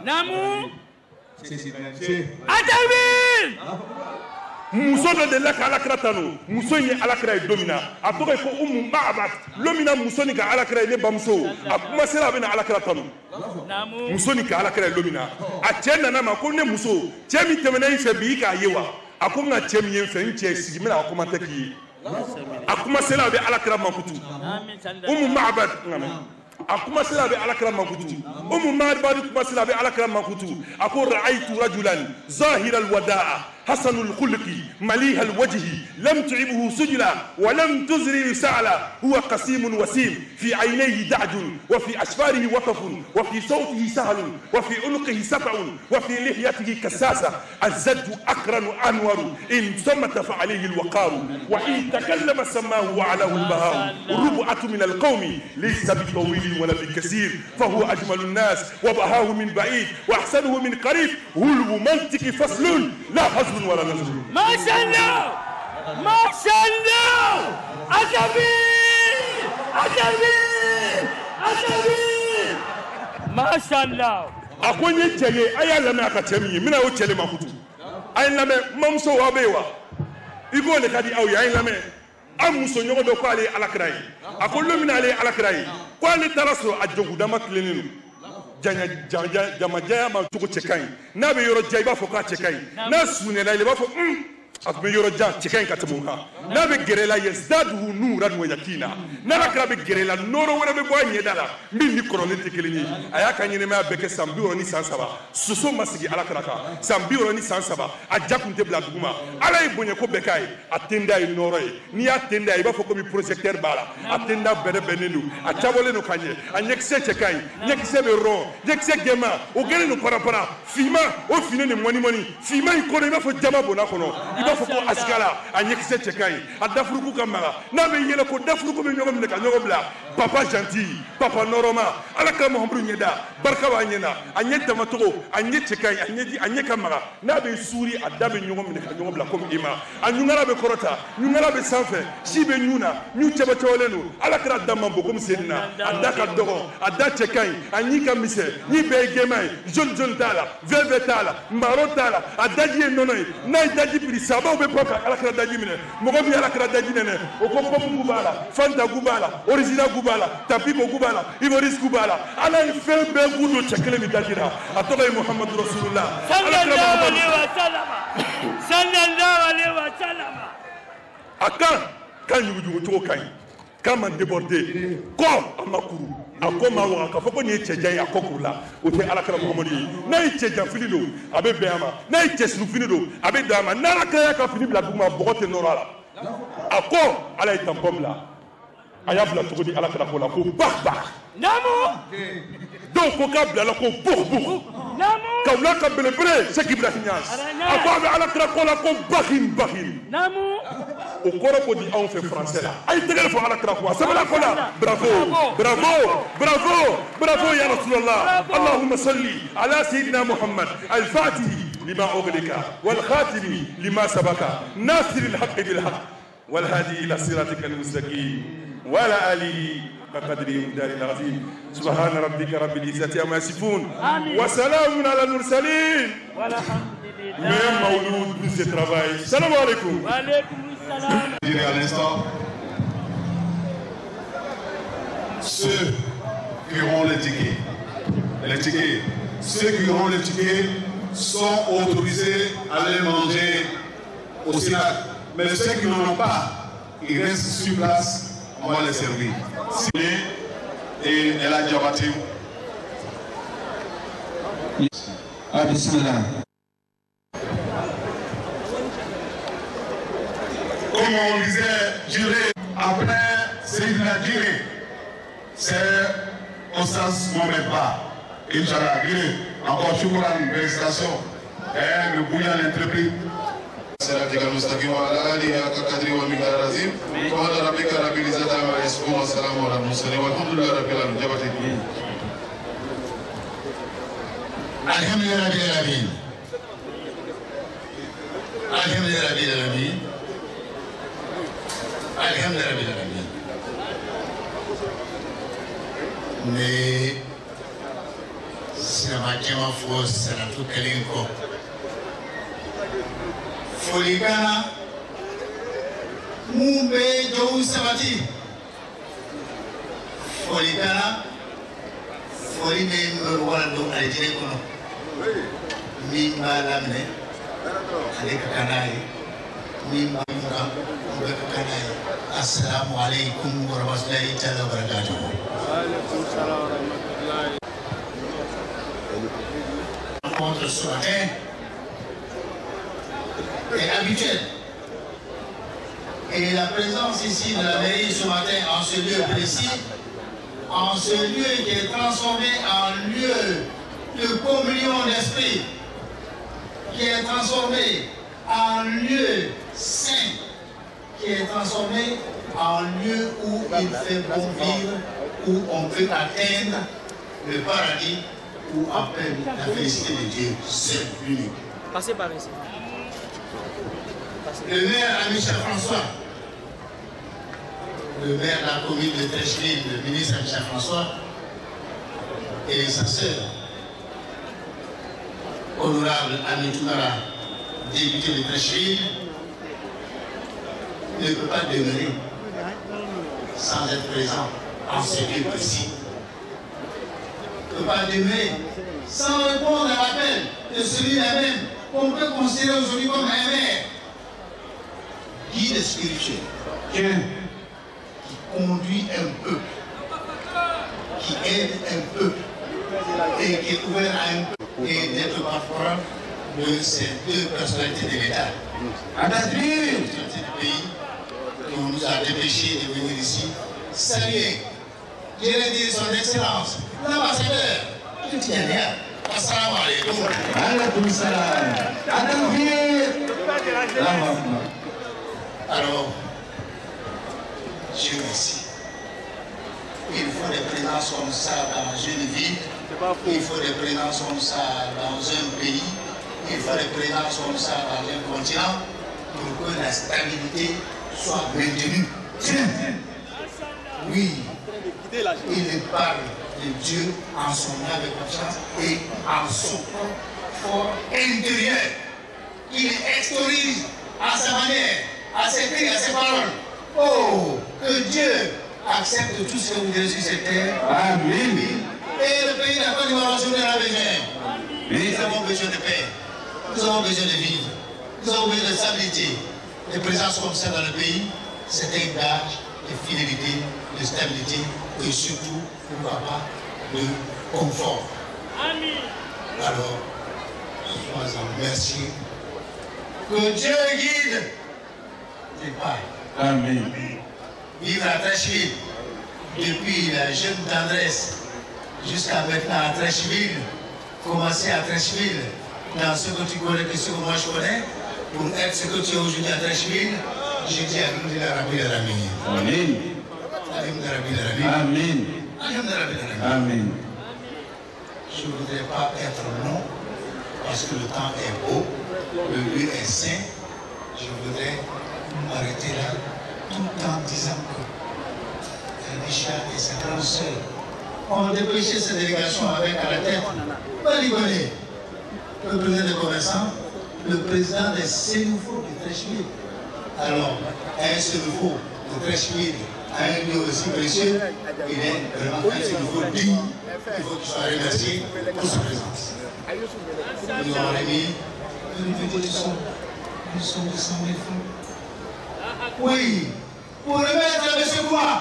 namu atawil muso dɔ de la ka alakira tanu muso in ye alakira ye don min na a tɔgɔ ye ko umu ma'abat don min na muso nin ka alakira ye ne bamuso a kuma sera a bɛ na alakira tanu muso nin ka alakira ye don min na a cɛ nana ma ko ne muso cɛ min tɛmɛna i fɛ bi i k'a ye wa a ko n ka cɛ min ye n fɛ n cɛ sigi n bɛna a kuma tɛ k'i ye a kuma sera a bɛ alakira mankutu umu ma'abat a kuma sera a bɛ alakira mankutu umu ma'abat kuma sera a bɛ alakira mankutu a ko ra'aytu rajulan zahira alwada'a حسن الخلق مليح الوجه لم تعبه سجلا ولم تزري سعلا هو قسيم وسيم في عينيه دعج وفي أشفاره وطف وفي صوته سهل وفي عنقه سبع وفي لحيته كساسة الزد أقرن أنور إن صمت فعليه الوقار وإن تكلم سماه وعلاه البهاء الربعة من القوم ليس بطويل ولا بكثير فهو أجمل الناس وبهاه من بعيد وأحسنه من قريب هو المنطق فصل لا حزن ولا نزل. ما شاء الله ما شاء الله عجبي عجبي عجبي ما شاء الله أكون يتجي أيا لما أكتمي من أو تلي ما كتو أي لما ممسو أبيوا يقول لك هذه أو يا لما أمسو نقول قالي على كراي أقول من عليه على كراي قالي ترسو أجو دمك لينو jama jaya ma tuko cekai na be yoro jay ba fo ka cekai na sune la ile ba fo ak be yoro ja cekai ka temu ha na be gerela yazdadu nuran wa yakina na rakra be gerela noro wala be boy nyedala min ni korone tekelini aya ka nyine ma be ke sambi woni sansaba suso masigi ala kraka sambi woni sansaba ajakunte bla duguma ala e bonye ko be kai atenda e noro e ni atenda e ba fo ko mi projecteur bala atenda bere benenu a chabole no kanye anyekse cekai nyekse be ro nyekse gema o gele no parapara fima o fine ne moni fima iko ne ba fo jama bona kono iba fo ko askala anyekse cekai adafuruku kamara na be yele ko dafuruku be nyogom ne ka nyogobla papa gentil papa noroma ala ka muhammadu nyeda barka wa nyena anyeta matoko anye cekai anye kamara na be suri adabe nyogom ne ka nyogobla comme ima anyungara be korota nyungara be sanfe shibe nyuna nyu cheba cholenu ala kra damam bo comme sedina adaka dogo adda cekai anyi ka mise ni be gemai jon tala veve tala maro tala adaji nonoy na daji pri saba be poka ala kra daji mine mo ko bi ala kra daji nene o ko pop gubala fanta gubala original gubala tapiko gubala ivoris gubala ala fe be gudo cekele mi dajira atoba muhammad rasulullah sallallahu alaihi wasallam sallallahu alaihi wasallam akan kan yuju to kan kama débordé ko amakuru akoma wa ka foko ni chejan akokula o te alakara muhammadu na chejan filido abe beama na chesru filido abe dama na alakara ka fili bla duma bogote norala ako ala itampomla ayabla togodi alakara ko la ko bakba namu donc ko kabla la ko bukbu namu kawla ka belebre Cheikh Ibrahim Niass ako ala kra ko la ko bakhin namu o koro ko di on fait français là ay tegel fo ala kra ko sabala ko la bravo ya rasulullah allahumma salli ala sayyidina muhammad al-fatih lima ughliqa wal khatim lima sabaka nasir al-haqq bil haqq wal hadi ila siratika al-mustaqim ولا آله كقدره دار العظيم سبحان ربك رب العزة عما يصفون وسلام على المرسلين والحمد لله même Maouloud pour ce travail. Salam alaikum. Wa alaikum salam. Je dirais à l'instant, ceux qui auront les tickets, ceux qui auront les tickets sont autorisés à aller manger au Sénat. Mais ceux qui n'en ont pas, ils restent sur place. On va les servir. Et elle a diabaté. Bismillah. Comme on disait, Jiré, après Seydina Jiré, c'est Ossas Mohamed Ba. Inch'Allah, Jiré, encore choukran, félicitations. Et le bouillant l'entreprise. صراطك المستقيم وعلى آله حق قدره ومقداره العظيم سبحان ربك رب العزة عما يصفون وسلام على المرسلين والحمد لله رب العالمين الحمد لله رب العالمين الحمد لله رب العالمين الحمد لله رب العالمين mais c'est ma kema fo salatu kalinko Folikana, Mumbe Jou Sabati, Folikana, Foline Waldo Algekono, Mimba Lamne, Aleka Kanai, Mimba Kanai. Assalamu alaikum wa rahmatullahi wa barakatuh. Rencontre ce matin est habituelle. Et la présence ici de la mairie ce matin en ce lieu précis, en ce lieu qui est transformé en lieu de communion d'esprit, qui est transformé en lieu saint, qui est transformé en lieu où il fait bon vivre, où on peut atteindre le paradis, où on appelle la félicité de Dieu, seul, unique. Passez par ici. Le maire Michel François, le maire de la commune de Trècheville, le ministre Michel François, et sa sœur, honorable Ami Toumara, député de Trècheville, ne peut pas demeurer sans être présent en ce lieu précis. Ne peut pas demeurer sans répondre à l'appel de celui-là même qu'on peut considérer aujourd'hui comme un maire, guide spirituel, qui conduit un peuple, qui aide un peuple et qui est ouvert à un peuple et d'être parfois de ces deux personnalités de l'État. À la du pays, on nous a dépêché de venir ici saluer, je vais dire son excellence, l'ambassadeur du Tiania. Assalamu alaikum. Alaikum salam. Alors, Dieu merci. Il faut des présences comme ça dans une ville, il faut des présences comme ça dans un pays, il faut des présences comme ça dans un continent pour que la stabilité soit maintenue. Oui, il parle de Dieu en son âme et conscience et en son fort intérieur. Il extorise à sa manière, à ses cris, à ses paroles. Oh, que Dieu accepte tout ce que vous direz sur cette terre. Amen. Et le pays n'a pas de aujourd'hui a besoin. Nous avons besoin de paix. Nous avons besoin de vivre. Nous avons besoin de stabilité. Des présences comme ça dans le pays, c'est un gage de fidélité, de stabilité et surtout, pourquoi pas, de confort. Alors, sois-en merci. Que Dieu guide tes pas. Amen. Vivre à Trècheville, depuis la jeune tendresse jusqu'à maintenant à Trècheville, commencer à Trècheville, dans ce que tu connais, que ce que moi je connais, pour être ce que tu es aujourd'hui à Trècheville, je dis Alhamdulillah Rabbil Alamin. Amen. Alhamdulillah Rabbil Alamin. Amen. Alhamdulillah Rabbil Alamin. Amen. Je ne voudrais pas être long, parce que le temps est beau, le lieu est saint. Je voudrais m'arrêter là, tout en disant que Richard et sa grande sœur ont dépêché cette délégation avec à la tête Baligone, le président des commerçants, le président des Sénoufos de Trècheville. Alors, un Sénoufo de Trècheville, à un lieu aussi précieux, il est vraiment un Sénoufo digne. Il faut qu'il soit remercié pour sa présence. Nous avons remis une petite somme de 100 000 francs. Oui, pour remettre à M. Bois.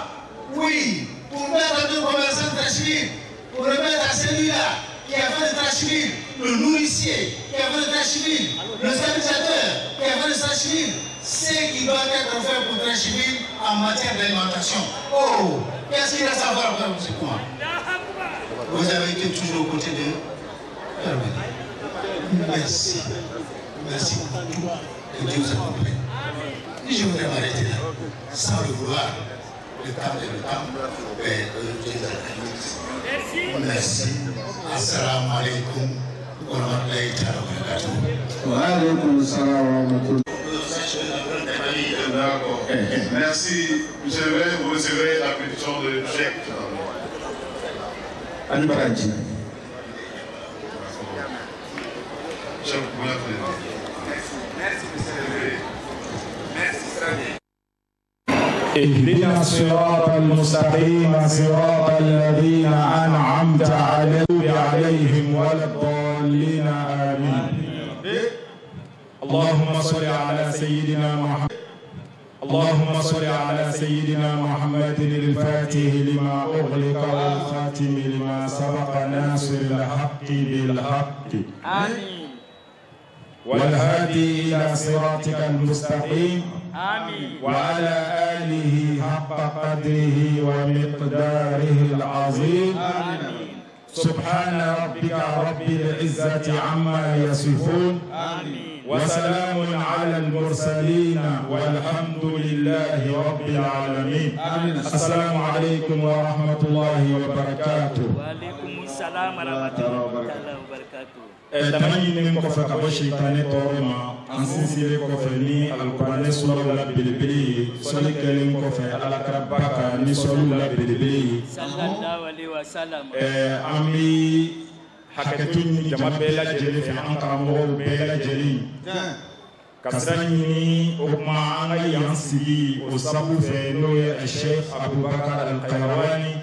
Oui, pour remettre à deux commerçants de Trècheville. Pour remettre à celui-là qui a fait de Trècheville, le nourricier qui a fait de Trècheville, le stabilisateur qui a fait de Trècheville, ce qui doit être fait pour Trècheville en matière d'alimentation. Oh, qu'est-ce qu'il a à savoir après M. Bois? Vous avez été toujours aux côtés d'eux. Merci. Merci pour tout. Que Dieu vous accompagne. Et je voudrais m'arrêter là, sans le vouloir. Le temps est le temps. Et Dieu vous accompagne. Merci. Assalamu alaikum wa rahmatullahi wa barakatuh. Wa alaikum salam wa rahmatullahi. D'accord. Merci. Monsieur le maire, vous recevrez la pétition de chèque. Alibaraji. Merci, monsieur le maire. اهدنا الصراط المستقيم صراط الذين أنعمت عليهم ولا الضالين آمين. اللهم صل على سيدنا محمد اللهم صل على سيدنا محمد الفاتح لما أغلق والخاتم لما سبق ناصر الحق بالحق آمين والهادي إلى صراطك المستقيم آمين وعلى آله حق قدره ومقداره العظيم آمين سبحان ربك رب العزة عما يصفون آمين وسلام على المرسلين والحمد لله رب العالمين. السلام عليكم ورحمة الله وبركاته. وعليكم السلام ورحمة الله وبركاته. tamani ni kofa kabo shitane toroma ansinsile kofa ni alqur'ane sura la bilibili soli kelen kofa ala karabaka ni solu la bilibili sallallahu alaihi wasallam ami hakatun jama bela jeli fi an karamɔgɔw bela jeli kasrani ni o kuma an ka yan sigi o sabu fɛ n'o ye Sheikh Abubakar Al-Qayrawani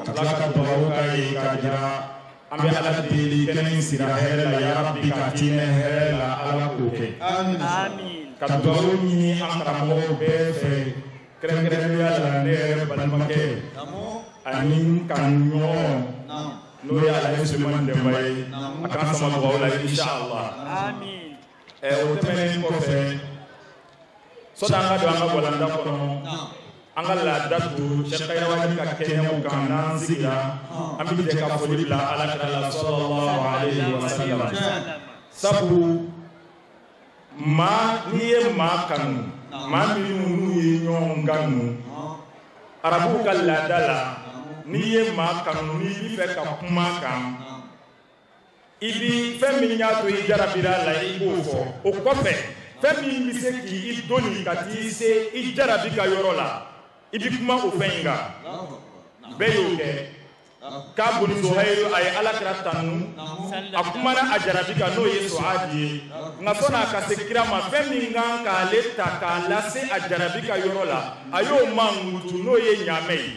ka tila ka dugawu k'a ye k'a jira an bɛ ala deli kɛnɛ in sira hɛrɛ la ya rabbi ka tiinɛ hɛrɛ la ala k'o kɛ ka dugawu ɲini an karamɔgɔw bɛɛ fɛ kɛrɛnkɛrɛnnenya la ne yɛrɛ balimakɛ ani kanuɲɔgɔn n'o ye Alaji Suleman Demba ye a k'an sama dugawu la inshallah o tɛmɛnen kɔfɛ sɔni an ka don an ka walanda kɔnɔ an ka laada to Sheikh Qayrawani ka kɛnɛw kan n'an sigira an bɛ jɛ ka foli bila Alakira la sallallahu alaihi wa sallam sabu maa n'i ye maa kanu maa minnu n'u ye ɲɔgɔn kanu arabuw ka laada la n'i ye maa kanu n'i bɛ fɛ ka kuma kan i bi fɛn min y'a to i jarabira la i b'o fɔ o kɔfɛ fɛn min bɛ se k'i doni ka t'i se i jarabi ka yɔrɔ la i bi kuma o fɛn in kan bɛɛ y'o kɛ k'a boni Zuhairu a ye Alakira tanu a kumana a jarabi kan n'o ye Suadi ye nka sɔnni a ka se kira ma fɛn min kan k'ale ta k'a lase a jarabi ka yɔrɔ la a y'o mankutu n'o ye ɲaamɛ ye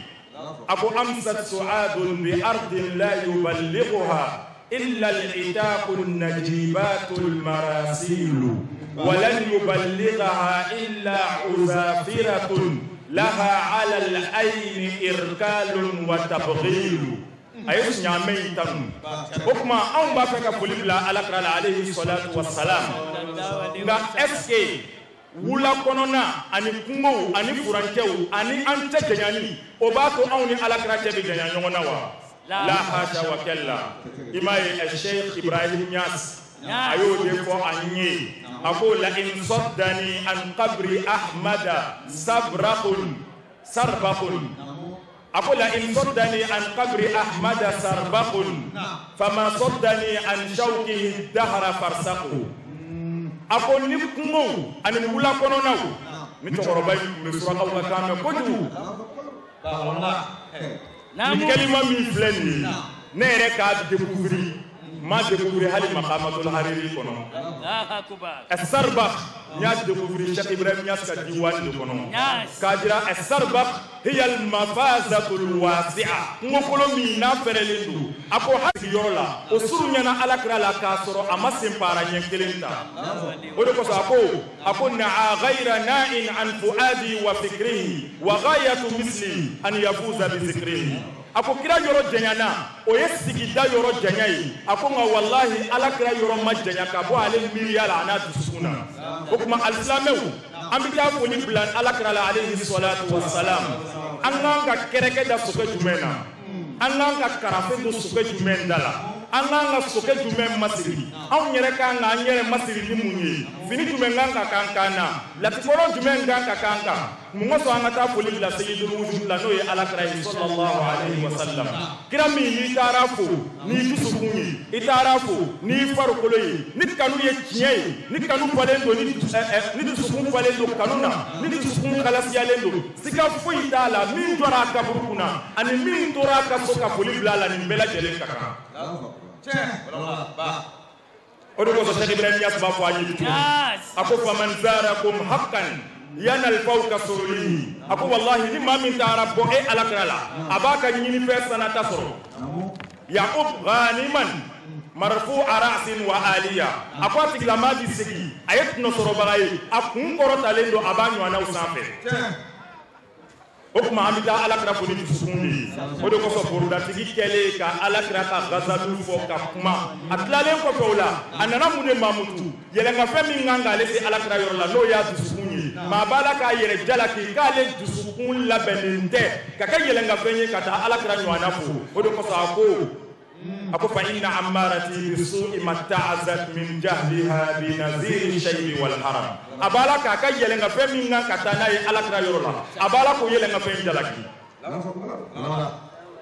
a ko amsat su'adun bi ardin la yuballighuha illa al-itaqu an-najibatu al-marasilu wa lan yuballighaha illa uzafiratun laha 'ala al-ayni irkalun wa tabghilu ayi ɲaamɛ in tanu o kuma anw b'a fɛ ka foli bila Alakira la alayhi salatu wassalam nka est-ce que wula kɔnɔna ani kungow ani furancɛw ani an tɛ janyani o b'a to anw ni Alakira cɛ bɛ janya ɲɔgɔn na wa la hasha wa kalla i m'a ye Sheikh Ibrahim Niass a y'o de fɔ an ye a ko la in saddani an qabri Ahmada sarbaqun a ko la in saddani an qabri Ahmada sarbaqun fama saddani an shawqihi dahra farsaqu a ko ni kungow ani wula kɔnɔnaw ni cɛkɔrɔba in tun bɛ surakaw ka kan mɛn kojugu ni kalima min filɛ nin ye ne yɛrɛ k'a découvrir ma découvrir hali Maqamatul Hariri kɔnɔ Sarbaq n y'a découvrir Cheikh Ibrahim Niass ka diwani de kɔnɔ k'a jira Sarbaq hiya al-mafazatul wasi'a kungokolo min n'a fɛrɛlen don a ko hali yɔrɔ la o surunyana Alakira la k'a sɔrɔ a ma senpaara ɲɛ kelen ta o de kosɔn a ko na'a ghayra na'in an fuadi wa fikrihi wa ghayatu misli an yafuza bi zikrihi a ko kira yɔrɔ janyana o ye sigida yɔrɔ janya ye a ko nka wallahi Alakira yɔrɔ ma janya ka bɔ ale miiriya la a n'a dusukun na o kuma alisilamɛw an bɛ taa foli bila Alakira la alayhi salatu wassalam an k'an ka kɛrɛkɛ da sokɛ jumɛn na an k'an ka karafe don sokɛ jumɛn da la an k'an ka sokɛ jumɛn masiri anw yɛrɛ k'an ka an yɛrɛ masiri ni mun ye fini jumɛn kan ka k'an kan na latikɔrɔ jumɛn kan ka k'an kan mun ka sɔn an ka taa foli bila sayyidul wujud la n'o ye Alakira ye sallallahu alayhi wa sallam kira min n'i taara fo n'i dusukun ye i taara fo n'i farikolo ye ni kanu ye tiɲɛ ye ni kanu falen don ni dusukun falen don kanu na ni dusukun kalasiyalen don siga foyi t'a la min jɔra a kaburu kunna ani min tora a ka so ka foli bila a la nin bɛɛ lajɛlen ka kan o de kosɔn Cheikh Ibrahim Niass b'a fɔ a ye a ko faman zarakum haqqan yanal fawka suruli ako wallahi ni ma min taara bo e alakira la a b'a ka ɲini fɛn sanata sɔrɔ yaqub ghaniman marfu arasin wa aliya a ko a tigilama bi segi a ye tɔnɔsɔrɔbaga ye a kun kɔrɔtalen don a b'a ɲɔgɔnnaw sanfɛ o tuma an bɛ taa alakira fo ni dusukun de ye o de kosɔn borodatigi kɛlen ka alakira ka gazaliw fɔ ka kuma a tilalen kɔfɛ o la a nana mun de mamutu yɛlɛngafɛn min kan k'ale se alakira yɔrɔ la n'o y'a dusukun ye maa b'a la k'a yɛrɛ jalaki k'ale dusukun labɛnnen tɛ ka kɛ yɛlɛngafɛn ye ka taa alakira ɲɔgɔnna fo o de kosɔn a ko fa inna ammarati bisu'i matta'azat min jahliha bi naziri shaybi wal haram a b'a la k'a ka yɛlɛngafɛn min kan ka taa n'a ye alakira yɔrɔ la a b'a la k'o yɛlɛngafɛn jalaki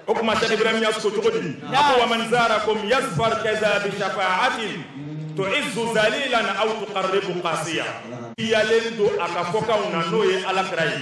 o kuma Cheikh Ibrahim Niass ko cogo di a ko wa man zarakum yasfar kaza bi shafa'atin tu'izzu zalilan aw tuqarribu qasiya yalen do a ka fɔkanw na n'o ye alakira ye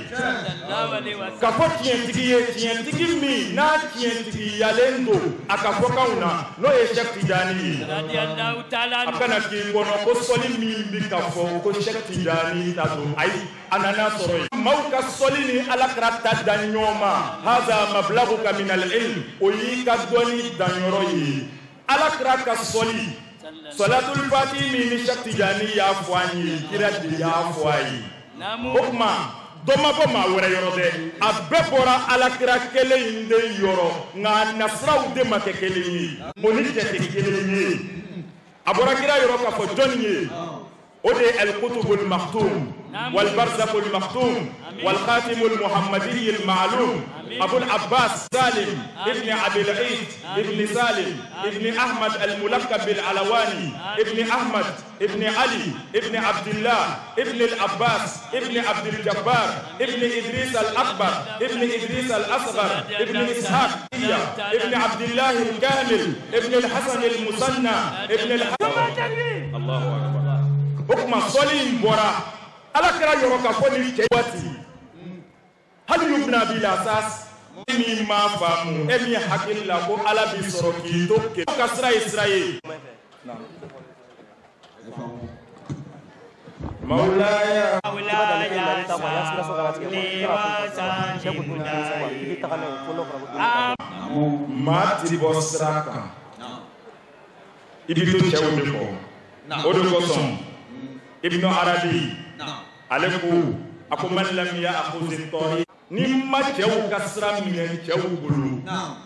ka fɔ tiɲɛtigi ye tiɲɛtigi min n'a tiɲɛtigi yalen do a ka fɔkanw na n'o ye Cheikh Tidjani ye a kana k'i kɔnɔ ko sɔli min bi ka fɔ ko Cheikh Tidjani ta don ayi a nana sɔrɔ yen maaw ka sɔli ni alakira ta da ɲɔgɔn ma haza mablaguka min al-ilm o y'i ka dɔnni danyɔrɔ ye alakira ka sɔli Salatul Fati min ni Cheikh Tidjani y'a fɔ an ye kira de y'a fɔ a ye o tuma dɔ ma bɔ maa wɛrɛ yɔrɔ dɛ a bɛɛ bɔra alakira kelen in de yɔrɔ nka nasiraw de ma kɛ kelen ye o ni cɛ tɛ kelen ye a bɔra kira yɔrɔ k'a fɔ jɔnni ye o de ye al-Qutbul Maktum wal Barzakul Maktum wal Khatimul Muhammadiyil Ma'lum Abul Abbas Salim ibn Abil Eid ibn Salim ibn Ahmad al-Mulakkab al-Alawani ibn Ahmad ibn Ali ibn Abdullah ibn al-Abbas ibn Abdul Jabbar ibn Idris al-Akbar ibn Idris al-Asghar ibn Ishaq ibn Abdullah al-Kamil ibn al-Hasan al-Musanna ibn al-Hasan Allahu Akbar hukma soli bora alakira yɔrɔ ka fɔ ni cɛ waati hali yubna bil asas min ma faamu e min hakili la ko ala bi sɔrɔ k'i to kɛ ka sira ye sira ye Maulaya maa ti bɔ sira kan i bi to cɛw de kɔ o de kosɔn Ibn Arabi ale ko a ko man lam ya'khudh at-tariq ni ma cɛw ka sira minɛ cɛw bolo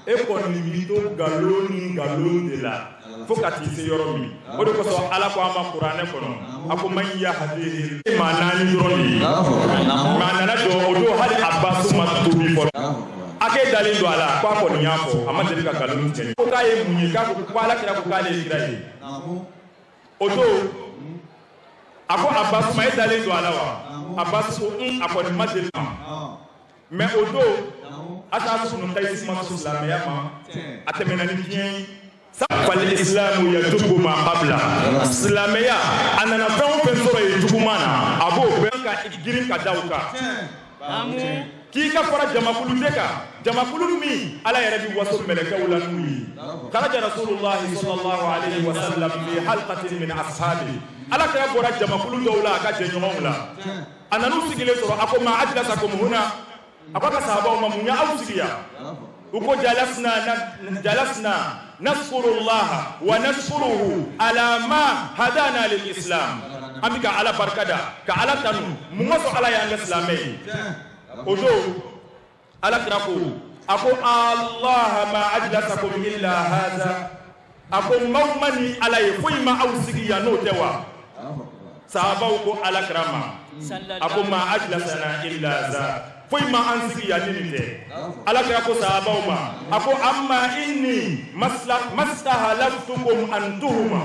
e kɔni bi to galon ni galon de la fo ka t'i se yɔrɔ min o de kosɔn ala ko an ma kuranɛ kɔnɔ a ko man yahdihi maa naani dɔrɔn de ye maa nana jɔ o don hali Abbasu ma tobi fɔlɔ a k'e dalen don a la ko a kɔni y'a fɔ a ma deli ka galon tigɛ ko k'a ye mun ye k'a ko alakira ko k'ale ye kira ye o don a ko Abbasu ma e dalen don a la wa Abbasu ko a kɔni ma deli ma mais o don asa sunu tayi ma su silamɛya ma a tɛmɛna ni diɲɛ ye fal islamu yatubu ma qabla silamɛya a nana fɛn o fɛn sɔrɔ yen juguman na a b'o bɛɛ ka girin ka da o kan k'i ka fara jamakulu de kan jamakulu min ala yɛrɛ bi waso mɛlɛkɛw la n'u ye kharaja rasulullahi sallallahu alayhi wa sallam fi halqatin min ashabi ala kɛra bɔra jamakulu dɔw la a ka jɛɲɔgɔnw la a nan'u sigilen sɔrɔ a ko ma ajlasakum huna a ko a ka sahabaw ma mun y'aw sigi yan u ko jalasna naskurullaha wa nashkuruhu ala ma hadana lil islam an bɛ ka ala barikada ka ala tanu mun ka sɔn ala y'an kɛ silamɛ ye o don ala kira ko a ko Allah ma ajlasakum illa hadha a ko maaw ma ni ala ye foyi ma aw sigi yan n'o tɛ wa sahabaw ko ala kira ma a ko ma ajlasana illa za foyi ma an sigi yan ni tɛ ala kira ko sahabaw ma a ko amma inni mastahalaftukum antuhuma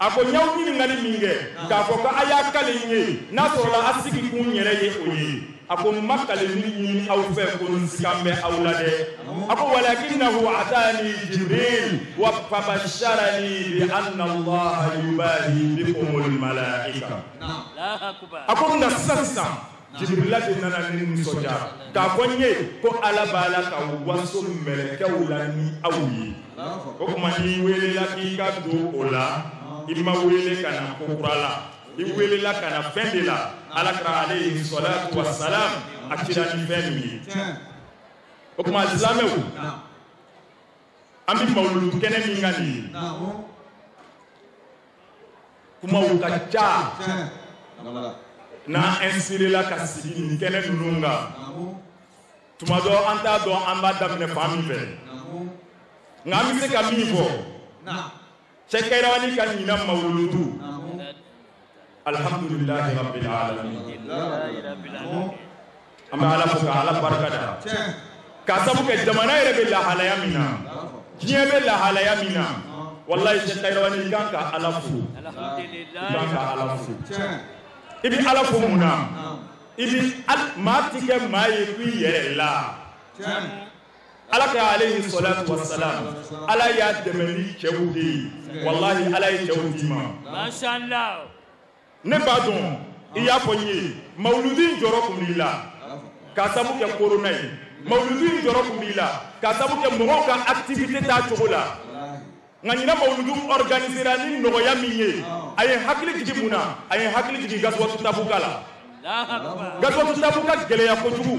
a ko y'aw ɲininkali min kɛ k'a fɔ ko a y'a kale n ye n'a sɔrɔla a sigi kun yɛrɛ ye o ye a ko n ma kale min ɲini aw fɛ ko n sigan bɛ aw la dɛ a ko walakinahu atani jibril wa fabasharani bi anna allaha yubahi bikumul malaika a ko na sisan jibrila de nana ni nisɔndiya k'a fɔ n ye ko ala b'a la ka waso mɛlɛkɛw la ni aw ye o tuma n'i welela k'i ka don o la i ma wele ka na ko kura la i welela ka na fɛn de la alakira alayhi salatu wa salam akira ni fɛn min ye o kuma silamɛw an bɛ mawuludu kɛnɛ min kan nin ye kumaw ka ca n'an inspiré la ka sigi nin kɛnɛ ninnu kan tuma dɔ an t'a dɔn an b'a daminɛ fan min fɛ nka an bɛ se ka min fɔ Cɛ Kairawani ka ɲina mawuludu alhamdulillahi rabbil alamin an bɛ Ala fo ka Ala barika da k'a sabu kɛ jamana yɛrɛ bɛ lahalaya min na diɲɛ bɛ lahalaya min na wallahi Cɛ Kairawani i kan ka Ala fo i kan ka Ala fo i bɛ Ala fo mun na i bɛ maa ti kɛ maa ye k'i yɛrɛ la Alakira alayhi salatu wa salam Ala y'a dɛmɛ ni cɛw de ye wallahi Ala ye cɛw d'i ma mashallah ne b'a dɔn i y'a fɔ n ye mawuludi jɔrɔ tun b'i la k'a sabu kɛ korona ye mawuludi jɔrɔ tun b'i la k'a sabu kɛ mɔgɔw ka activité t'a cogo la nka ɲina mawuludu organisera ni nɔgɔya min ye a ye hakili jigin mun na a ye hakili jigin Gazwatu Tabuka la Gazwatu Tabuka gɛlɛya kojugu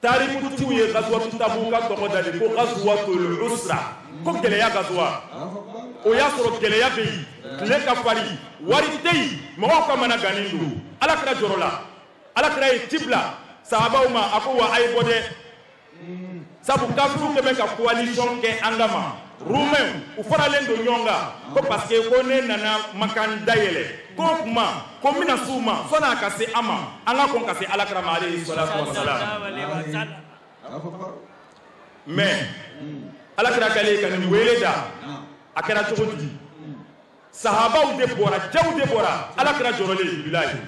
tarikutigiw ye Gazwatu Tabuka tɔgɔ da de ko Gazwatul Usra ko gɛlɛya gazuwa o y'a sɔrɔ gɛlɛya bɛ yen tile ka fari wari tɛ yen mɔgɔw ka mana gannen don Alakira jɔrɔ la Alakira ye ci bila sahabaw ma a ko wa a ye bɔ dɛ sabu kafiriw kɛmɛ ka coalition kɛ an kama Roumains u faralen don ɲɔgɔn kan ko parce que ko ne nana makan dayɛlɛ ko kuma ko n bɛna s'u ma sɔnni a ka se an ma an ka kɔn ka se Alakira ma alayhi salatu wa salam mais Alakira kɛlen ka nin wele da a kɛra cogo di sahabaw de bɔra cɛw de bɔra Alakira jɔrɔlen bilahi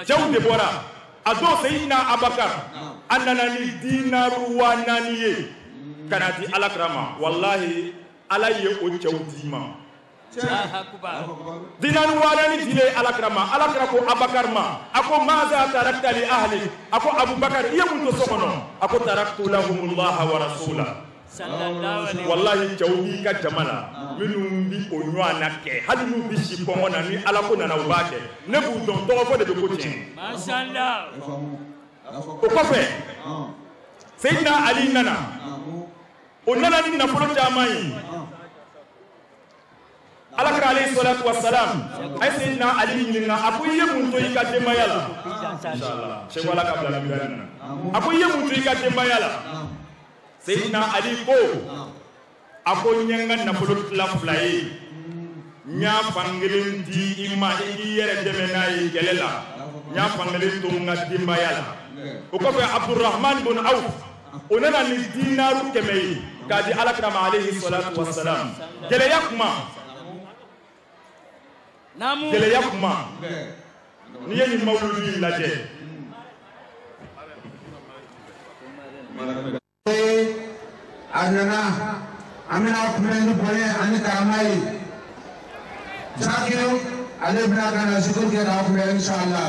cɛw de bɔra a don Seyidina Abakar a nana ni dinaru 4,000 ye ka na di Alakira ma wallahi Ala ye o cɛw d'i ma dinaru 4,000 dilen Alakira ma Alakira ko Abakar ma a ko maza tarakta li ahli a ko Abubakar i ye mun to so kɔnɔ a ko taraktu lahumullaha wa rasula wallahi cɛw b'i ka jama la minnu bi o ɲɔgɔn na kɛ hali n'u bi si kɔngɔ na ni Ala ko nana u b'a kɛ ne b'u dɔn tɔgɔ fɔ de bɛ ko tiɲɛ o kɔfɛ Seyidina Ali nana o nana ni nafolo caman ye Alakira alayhi salatu wa salam a ye Seyidina Ali ɲininka a ko i ye mun to i ka denbaya la inshallah Seku Ala ka bila miirali na a ko i ye mun to i ka denbaya la Seyidina Ali ko a ko n ye n ka nafolo tila 2 ye n y'a fankelen di i ma i k'i yɛrɛ dɛmɛ n'a ye kɛlɛ la n y'a fankelen to n ka denbaya la o kɔfɛ Abdurrahman bin Awf o nana ni dinaru 100 ye k'a di Alakira ma alayhi salatu wa salam gɛlɛya kuma gɛlɛya kuma n'i ye nin mawuludu in lajɛ a nana an bɛna kunbɛn ni bonya ani karama ye Zakiru ale bɛna ka na zikiri kɛ k'a kunbɛn inshallah.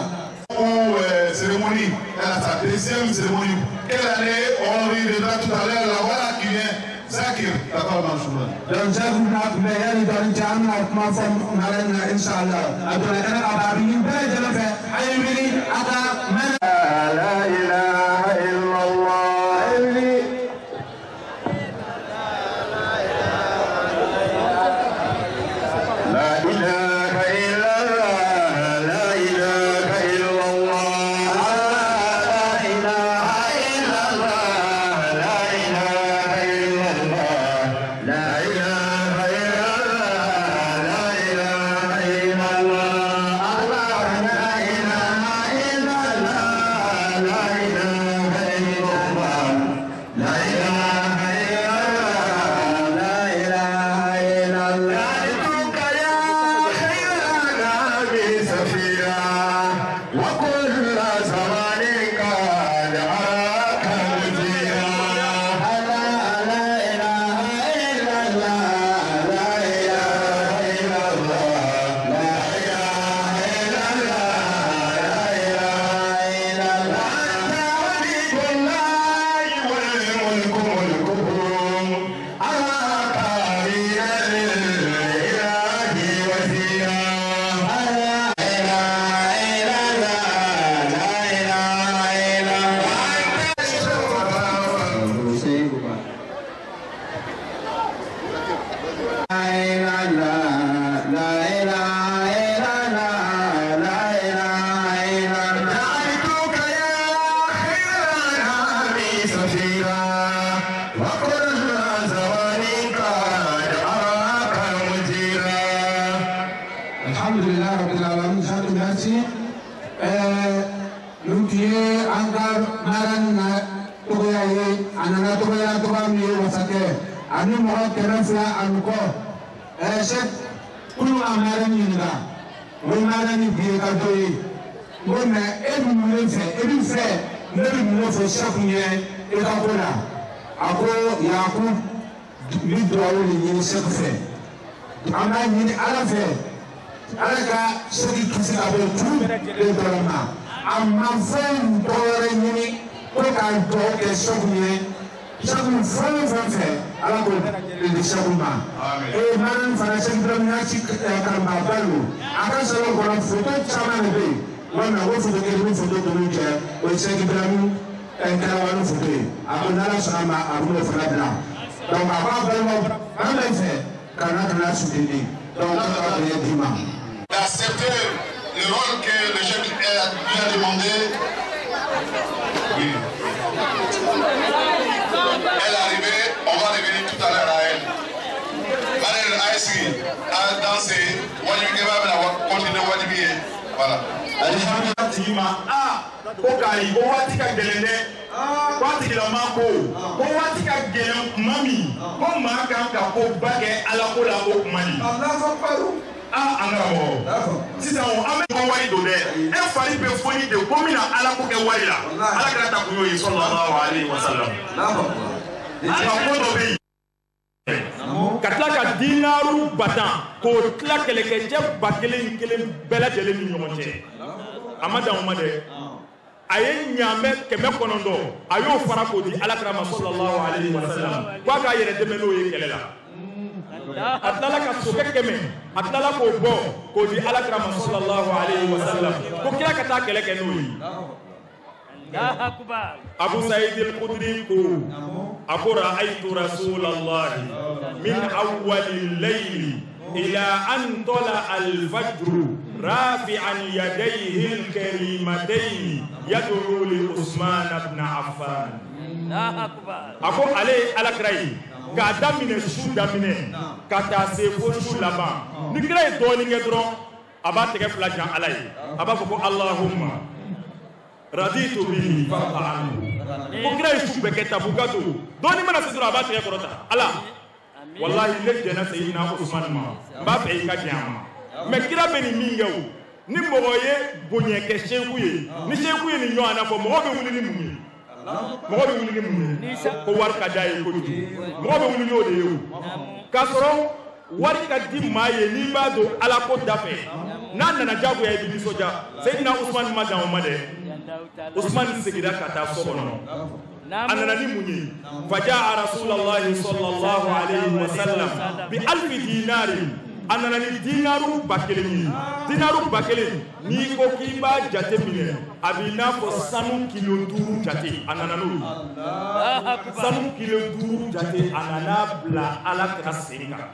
Cérémonie, sa deuxième cérémonie. Quelle année on reviendra tout à l'heure là, voilà qui vient. Zakir, la parole en choix. Donc Zakir n'a pas yaani dans jam na kuma fɔ marana inshallah. Abdoulaye kana ababi bɛɛ jɛnɛ fɛ ayi wili aka man la ilaha illallah. La ani mɔgɔ kɛmɛ fila ani kɔ sɛk kulu a mara ɲininka o ye mara ni bi ye ka dɔ ye n ko mɛ e bɛ mun de fɛ e bɛ fɛ ne bɛ mun de fɔ sɛk ɲɛ e ka ko la a ko yaku bi dugawu de ɲini sɛk fɛ an b'a ɲini ala fɛ ala ka sɛk kisi ka bɔ tu de dɔrɔn ma a ma fɛn dɔwɛrɛ ɲini ko ka dugawu kɛ sɛk ɲɛ sɛk fɛn o fɛn fɛ ala ko di sɛk ma mara ni fana sɛk dɔrɔn y'a ci karamɔgɔba lo a ka sɛbɛn kɔnɔ foto caman de bɛ yen walima o foto kelen ni foto ninnu cɛ o ye sɛk dɔrɔn kɛlɛwale foto ye a ko n'ala sɔnna ma a b'o fana bila donc a b'a balimaw an bɛ fɛ ka na ka na soutenir donc an ka bonya d'i ma. D'accepter le rôle que le chef lui a demandé. Oui. Elle est arrivée, on va revenir tout à l'heure à elle. Marielle Aïssi a dansé, Wadibi va continuer Wadibi. Voilà. Kokai, ko wati ka gɛlɛn dɛ wati la ma ko wati ka gɛlɛn kuma min ko maa kan ka ko ba kɛ ala ko la o kuma di an karamɔgɔ sisan an bɛ ɲɔgɔn wari don dɛ e fari bɛ fɔli de ko mina ala ko kɛ wari la ala kɛra ta kun y'o ye sallallahu alaihi wasallam nka ko dɔ bɛ yen ka tila ka dinaru batan k'o tila kɛlɛkɛcɛ ba kelen kelen bɛɛ lajɛlen ni ɲɔgɔn cɛ a ma dan o ma dɛ a ye ɲaamɛ 900 a y'o fara k'o di alakira ma sallallahu alaihi wasallam k'a k'a yɛrɛ dɛmɛ n'o ye kɛlɛ la a tilala ka sokɛ 100 a tilala k'o bɔ k'o di alakira ma sallallahu alaihi wasallam ko kira ka taa kɛlɛ kɛ n'o ye Abu Sa'id al-Khudri ko a ko ra'aytu rasulallahi min awwalil layli ila an tala al-fajr rafi'an yadayhi al-karimatayn yad'u li Usman ibn Affan. A ko ale alakira ye k'a daminɛ su daminɛ ka taa se fo su laban ni kira ye dɔɔnin kɛ dɔrɔn a b'a tɛgɛ fila jan ala ye a b'a fɔ ko Allahumma raditu bihi farda anhu ko kira ye su bɛɛ kɛ tabukatu dɔɔnin mana se dɔrɔn a b'a tɛgɛ kɔrɔta ala wallahi ne jɛna Sayyidina Usman ma n b'a fɛ i ka jɛn a ma mais kira bɛ nin min kɛ o ni mɔgɔ ye bonya kɛ seku ye ni seku ye nin ɲɔgɔn na fɔ mɔgɔ bɛ wuli ni mun ye mɔgɔ bɛ wuli ni mun ye ko wari ka d'a ye kojugu mɔgɔ bɛ wuli n'o de ye o k'a sɔrɔ wari ka di maa ye n'i b'a don ala ko da fɛ n'a nana jagoya i bɛ nisɔndiya Sayyidina Usman ma dan o ma dɛ Usman seginna ka taa so kɔnɔ a nana ni mun ye faja'a rasulallahi sallallahu alaihi wasallam bi alfi dinarin a nana ni dinaru 1000 ye dinaru 1000 n'i ko k'i b'a jate minɛ a b'i n'a fɔ sanu kilo 5 jate a nana n'o ye sanu kilo 5 jate a nana bila ala ka sen kan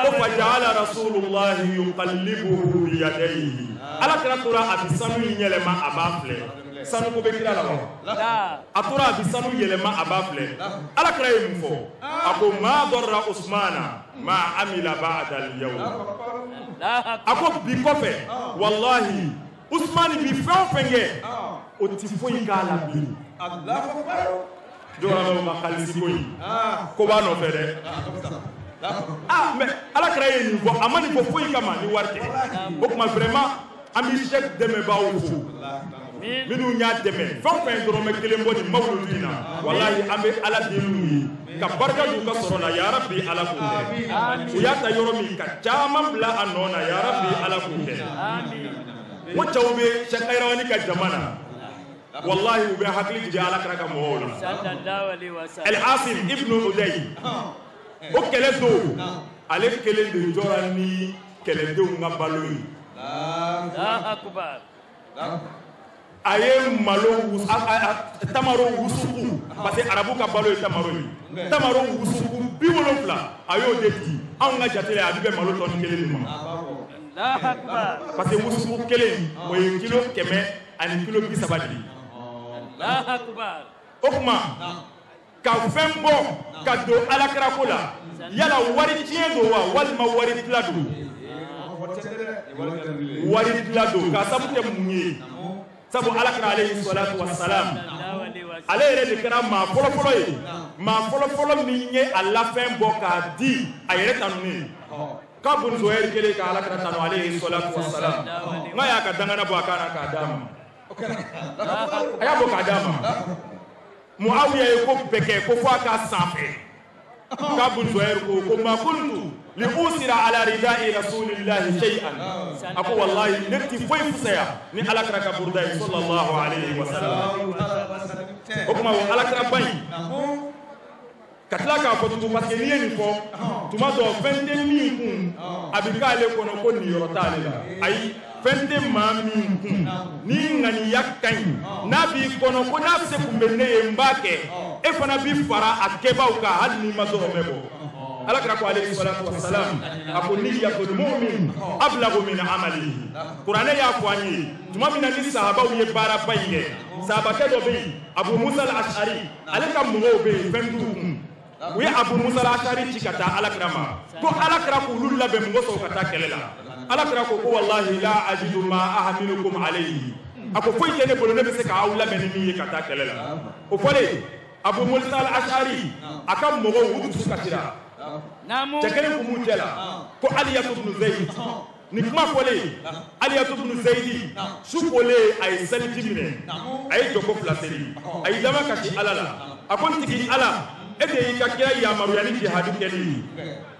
ko faja'ala rasulullahi yuqallibuhu bi yadayhi ala kɛra tora a bɛ sanu in yɛlɛma a b'a filɛ sanu ko bɛ kira la wa a tora a bɛ sanu yɛlɛma a b'a filɛ ala kɛra ye mun fɔ a ko ma darra Usmana ma amila ba'da al-yawm a ko bi kɔfɛ wallahi Usman bi fɛn o fɛn kɛ o ti foyi k'a la bi jɔyɔrɔ ma kalisi koyi ko b'a nɔfɛ dɛ mais ala kɛra ye nin fɔ a ma nin fɔ foyi kama ni wari tɛ o tuma vraiment an bɛ Cheikh dɛmɛbaaw fo minnu y'a dɛmɛ fɛn fɛn dɔrɔmɛ 1 bɔ nin mawuludu in na wallahi an bɛ ala deli u ye ka barika d'u ka sɔrɔ la ya rabbi ala k'u kɛ u y'a ta yɔrɔ min ka caman bila a nɔ na ya rabbi ala k'u kɛ o cɛw bɛ Cheikh Ayrawani ka jama na wallahi u bɛ hakili jigin ala kɛra ka mɔgɔw la Al-Asim ibn Uday o kɛlɛ don ale kelen de jɔra ni kɛlɛdenw ka balo ye a ye malo tamaro wusuku parce que arabu ka balo ye tamaro ye tamaro wusuku 70 a y'o de di anw ka jate la a bɛ bɛn malo tɔni 1 de ma parce que wusuku 1 o ye kilo 100 ani kilo 30 de ye o tuma ka fɛn bɔ ka don alakira ko la yala wari tiɲɛ don wa walima wari tila don wari tila don ka sabu kɛ mun ye sabu alakira alayhi salatu wassalam ale yɛrɛ de kɛra maa fɔlɔfɔlɔ ye maa fɔlɔfɔlɔ min ye a lafɛn bɔ k'a di a yɛrɛ tanunen ka bun zoyɛri kelen ka alakira tanu alayhi salatu wassalam n'a y'a ka dangana bɔ a kan na k'a d'a ma a y'a bɔ k'a d'a ma Muawiya ye ko bɛɛ kɛ ko fɔ a ka sanfɛ ka bun zoyɛri ko ma kuntu li usira ala ridai rasulillahi shay'an a ko wallahi ne ti foyi fisaya ni alakira ka burda ye sallallahu alayhi wa sallam o kuma o alakira ba in ka tila k'a fɔ tugun parce que n'i ye nin fɔ tuma dɔ fɛn tɛ min kun a bɛ k'ale kɔnɔ ko nin yɔrɔ t'ale la ayi fɛn tɛ maa min kun ni ŋaniya ka ɲi n'a b'i kɔnɔ ko n'a se kun bɛ ne ye n b'a kɛ e fana bi fara a kɛbaaw kan hali n'i ma dɔrɔmɛ bɔ alakira ko alayhi salatu wassalam a ko niyyatul mu'min ablagu min amalihi kuranɛ y'a fɔ an ye tuma min na ni sahabaw ye baaraba in kɛ sahabakɛ dɔ bɛ yen Abu Musa al-Ash'ari ale ka mɔgɔw bɛ yen fɛn t'u kun u ye Abu Musa al-Ash'ari ci ka taa alakira ma ko alakira k'olu labɛn mɔgɔ sɔrɔ ka taa kɛlɛ la alakira ko wallahi la ajidu ma ahmilukum alayhi a ko foyi tɛ ne bolo ne bɛ se k'aw labɛn ni min ye ka taa kɛlɛ la o fɔlen Abu Musa al-Ash'ari a ka mɔgɔw u dusu kasira cɛ kelen kun b'u cɛ la ko Aliyatu ibn Zayd ni kuma fɔlen Aliyatu ibn Zayd su kolen a ye seliji minɛ a ye jɔko 2 seli a y'i dama kasi Ala la a ko n tigi Ala e de y'i ka kira yamaruya ni jihadu kɛli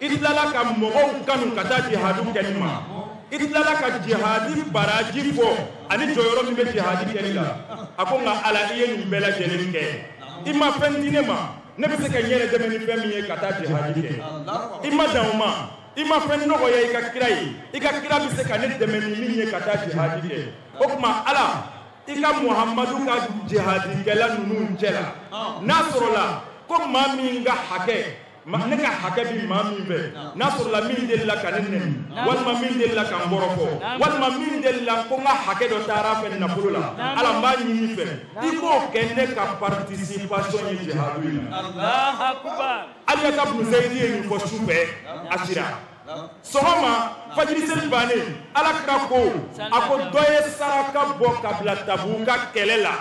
i tilala ka mɔgɔw kanu ka taa jihadu kɛli ma i tilala ka jihadi baraji fɔ ani jɔyɔrɔ min bɛ jihadi kɛli la a ko nka Ala i ye nin bɛɛ lajɛlen kɛ i ma fɛn di ne ma ne bɛ se ka n yɛrɛ dɛmɛ ni fɛn min ye ka taa jihadi kɛ i ma dan o ma i ma fɛn nɔgɔya i ka kira ye i ka kira bɛ se ka ne dɛmɛ ni min ye ka taa jihadi kɛ o tuma Ala i ka Muhamadu ka jihadikɛla ninnu cɛ la n'a sɔrɔla ko maa min ka hakɛ ne ka hakɛ bi maa min fɛ n'a sɔrɔla min delila ka ne nɛni walima min delila ka n kɔrɔfɔ walima min delila ko n ka hakɛ dɔ taara fɛ nafolo la Ala n b'a ɲini fɛ i k'o kɛ ne ka participation ye jihadu in na Aliyata ibn Zayd ye nin fɔ su fɛ a sira sɔgɔma fajiri seli bannen alakira ko a ko dɔ ye saraka bɔ ka bila Tabuka kɛlɛ la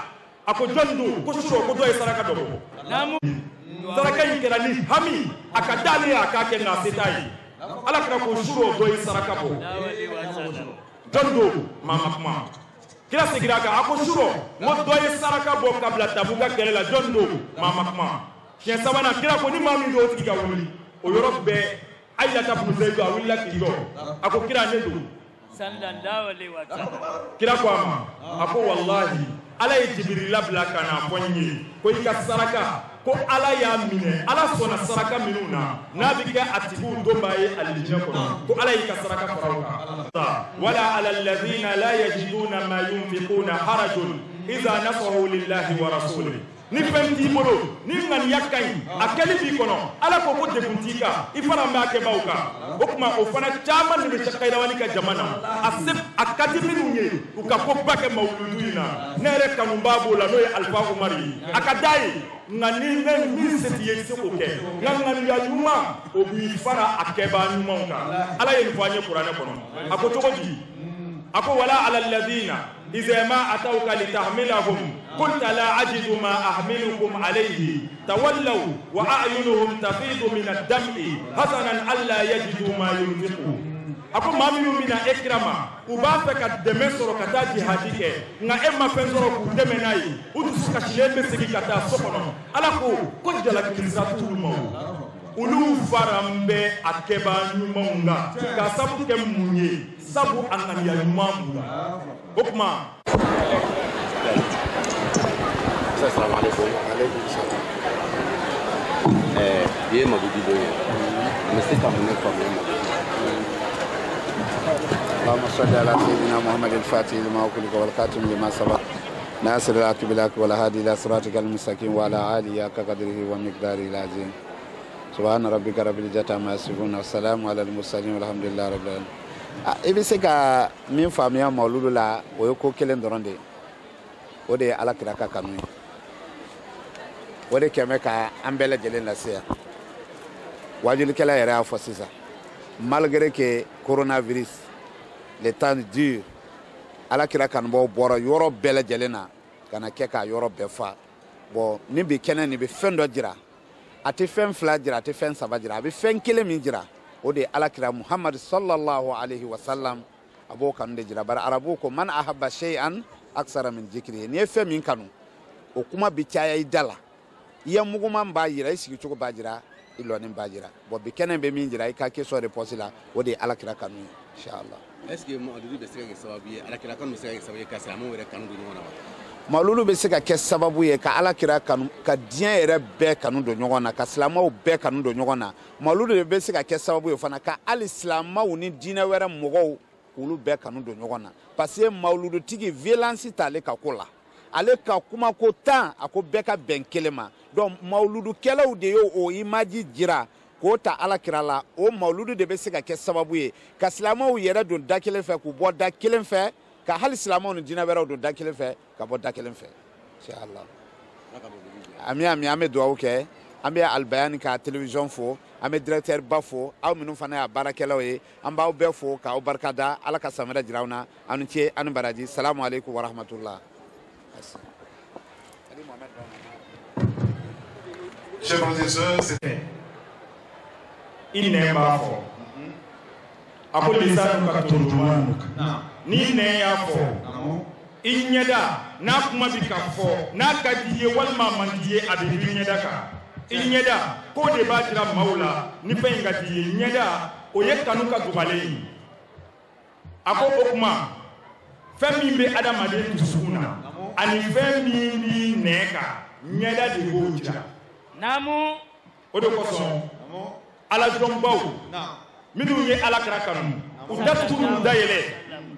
a ko jɔn don ko su ko dɔ ye saraka dɔ bɔ saraka in kɛra ni hami a ka d'ale ye a k'a kɛ nka se t'a ye alakira ko su dɔ ye saraka bɔ jɔn don maa ma kuma kira seginna a kan a ko su n ko dɔ ye saraka bɔ ka bila Tabuka kɛlɛ la jɔn don maa ma kuma siɲɛ sabanan kira ko ni maa min don o tigi ka wuli o yɔrɔ bɛɛ Aliyata ibn Zayd a wulila k'i jɔ a ko kira ne don kira ko a ma a ko wallahi Ala ye Jibirila bila ka na fɔ n ye ko i ka saraka ko Ala y'a minɛ Ala sɔnna saraka minnu na n'a bɛ kɛ a tigiw don b'a ye alijinɛ kɔnɔ ko Ala y'i ka saraka fara o kan wala ala alladhina la yajiduna ma yunfiquna harajun idha nasahu lillahi wa rasulihi ni fɛn t'i bolo ni ŋaniya ka ɲi a kɛli b'i kɔnɔ Ala ko ko degun t'i kan i fana b'a kɛbaaw kan o tuma o fana caman de bɛ Cheikh Kayirawali ka jama na a ka di minnu ye u ka koba kɛ mawuludu in na ne yɛrɛ kanubaa b'o la n'o ye Alifa Umaru ye a ka d'a ye nka ni min se t'i ye i se k'o kɛ nka ŋaniya ɲuman o b'i fara a kɛbaa ɲumanw kan Ala ye nin fɔ an ye kuranɛ kɔnɔ a ko cogo di a ko wala ala alladhina إذا ما أتوك لتحملهم قلت لا أجد ما أحملكم عليه تولوا وأعينهم تفيض من الدمع حزنا ألا يجدوا ما ينفقون ako maa minnu bɛna e kira ma u b'a fɛ ka dɛmɛ sɔrɔ ka taa jihadi kɛ nka e ma fɛn sɔrɔ k'u dɛmɛ n'a ye u dusu kasilen bɛ segin ka taa so kɔnɔ Ala ko jalakilisa t'olu ma o olu fara n bɛ a kɛbaa ɲumanw kan k'a sabu kɛ mun ye sabu a ŋaniya ɲuman b'u la o tuma Assalamu alaikum. Ye Mabudu Boye. Monsieur Kamune Kamune. اللهم صل على سيدنا محمد الفاتح لما أغلق والخاتم لما سبق ناصر الحق بالحق والهادي إلى صراطك المستقيم وعلى آله حق قدره ومقداره العظيم subhana rabbika rabbil izzati amma yasifun wa salamun ala al mursalin walhamdulillahi rabbil alamin. I bɛ se ka min faamuya mawludu la o ye ko kelen dɔrɔn de ye, o de ye alakira ka kanu ye, o de kɛmɛ ka an bɛɛ lajɛlen lase yan. Wajulikɛla yɛrɛ y'a fɔ sisan, malgré que coronavirus le temps dure, alakira kanubaw bɔra yɔrɔ bɛɛ lajɛlen na ka na kɛ ka yɔrɔ bɛɛ fa. Bon ni bi kɛnɛ ni bi fɛn dɔ jira, a tɛ fɛn fila jira, a tɛ fɛn saba jira, a bɛ fɛn kelen min jira, o de ye alakira Muhammad sallallahu alaihi wa sallam, a b'o kanu de jira. Bari arabu ko man ahabba shay'an aksara min zikrihi, n'i ye fɛn min kanu o kuma bi caya i da la, i ye muguman b'a jira, i sigicogo b'a jira, i lɔnin b'a jira. Bon bi kɛnɛ bɛ min jira i ka question réponse la, o de ye alakira kanu ye, inshallah. Est-ce que mawludu bɛ se ka kɛ sababu ye alakira kanu bɛ se ka kɛ sababu ye ka silamɛw yɛrɛ kanu don ɲɔgɔn na wa? Mawludu bɛ se ka kɛ sababu ye ka alakira kanu, ka diɲɛ yɛrɛ bɛɛ kanu don ɲɔgɔn na, ka silamɛw bɛɛ kanu don ɲɔgɔn na. Mawludu de bɛ se ka kɛ sababu ye fana ka hali silamɛw ni diinɛ wɛrɛ mɔgɔw olu bɛɛ kanu don ɲɔgɔn na. Parce que mawludutigi violence t'ale ka ko la, ale ka kuma ko 10 a ko bɛɛ ka bɛn kelen ma. Donc mawludukɛlaw de ye o image jira k'o ta alakira la, o mawludu de bɛ se ka kɛ sababu ye ka silamɛw yɛrɛ don da kelen fɛ k'u bɔ da kelen fɛ, ka hali silamɛw ni diinɛ wɛrɛw don da kelen fɛ ka bɔ da kelen fɛ, inshallah. Ami an bɛ dugawu kɛ, an bɛ Albayani ka télévision fo, an bɛ directeur ba fo, aw minnu fana y'a baarakɛlaw ye, an b'aw bɛɛ fo k'aw barikada, Ala ka samara jira aw na, aw ni ce aw ni baraji. Salamu alaikum wa rahmatullah. Chers frères et sœurs, c'est i nɛn b'a fɔ a ko lisanu ka tontumanu n'i nɛn y'a fɔ i ɲɛda n'a kuma bi ka fɔ n'a ka di ye walima a man di ye a bɛ i ɲɛda kan. I ɲɛda ko de b'a jira maaw la ni fɛn in ka di ye. Ɲɛda o ye kanu ka dugalen ye. A ko o kuma fɛn min bɛ adamaden dusukun na ani fɛn min b'i nɛn kan ɲɛda de b'o jira. Naamu. O de kosɔn alajɔnbaw minnu ye alakira kanu u datugu n'u dayɛlɛ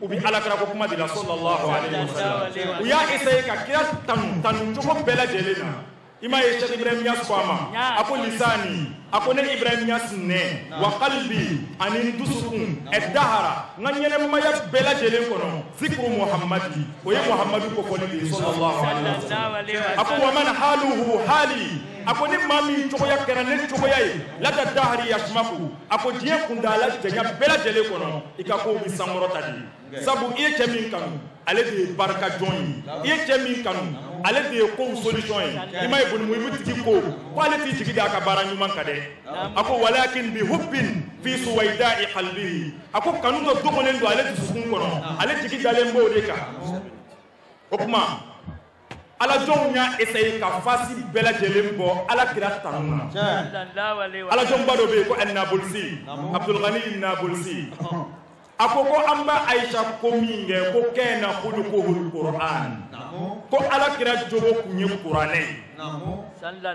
u bɛ alakira ko kuma de la sallallahu alaihi wa sallam. U y'a essayer ka kira tanu cogo bɛɛ lajɛlen na. I m'a ye Cheikh Ibrahim Niass ko a ma, a ko lisani, a ko ne Ibrahim Niass nɛn wa qalbi ani dusukun dahara n ka ɲɛnɛmaya bɛɛ lajɛlen kɔnɔ zikru Muhammadi, o ye Muhammadu kofɔli de ye sallallahu alaihi wa sallam. A ko wa man haluhu hali, a ko ni maa min cogoya kɛra ne cogoya ye lada dahari yasmaku, a ko diɲɛ kuntala janya bɛɛ lajɛlen kɔnɔ i ka kow bɛ sankɔrɔta de. Sabu i ye cɛ min kanu ale de ye barika jɔn ye, i ye cɛ min kanu ale de ye kow solution ye. I m'a ye bonimuyimu tigi ko ale t'i jigi da a ka baara ɲuman kan dɛ. A ko walakin bi hubbin fi suwaida'i qalbihi, a ko kanu dɔ dogolen don ale dusukun kɔnɔ, ale jigi dalen b'o de kan. O kuma alajɔnw y'a essayer ka fasi bɛɛ lajɛlen bɔ alakira tanu na. Alajɔnba dɔ bɛ yen ko Nabolisi, Abdulghani Nabolisi, a ko an b'a Aisha ko min kɛ ko kana khuluquhul Qur'an, ko alakira jogo kun ye kuranɛ.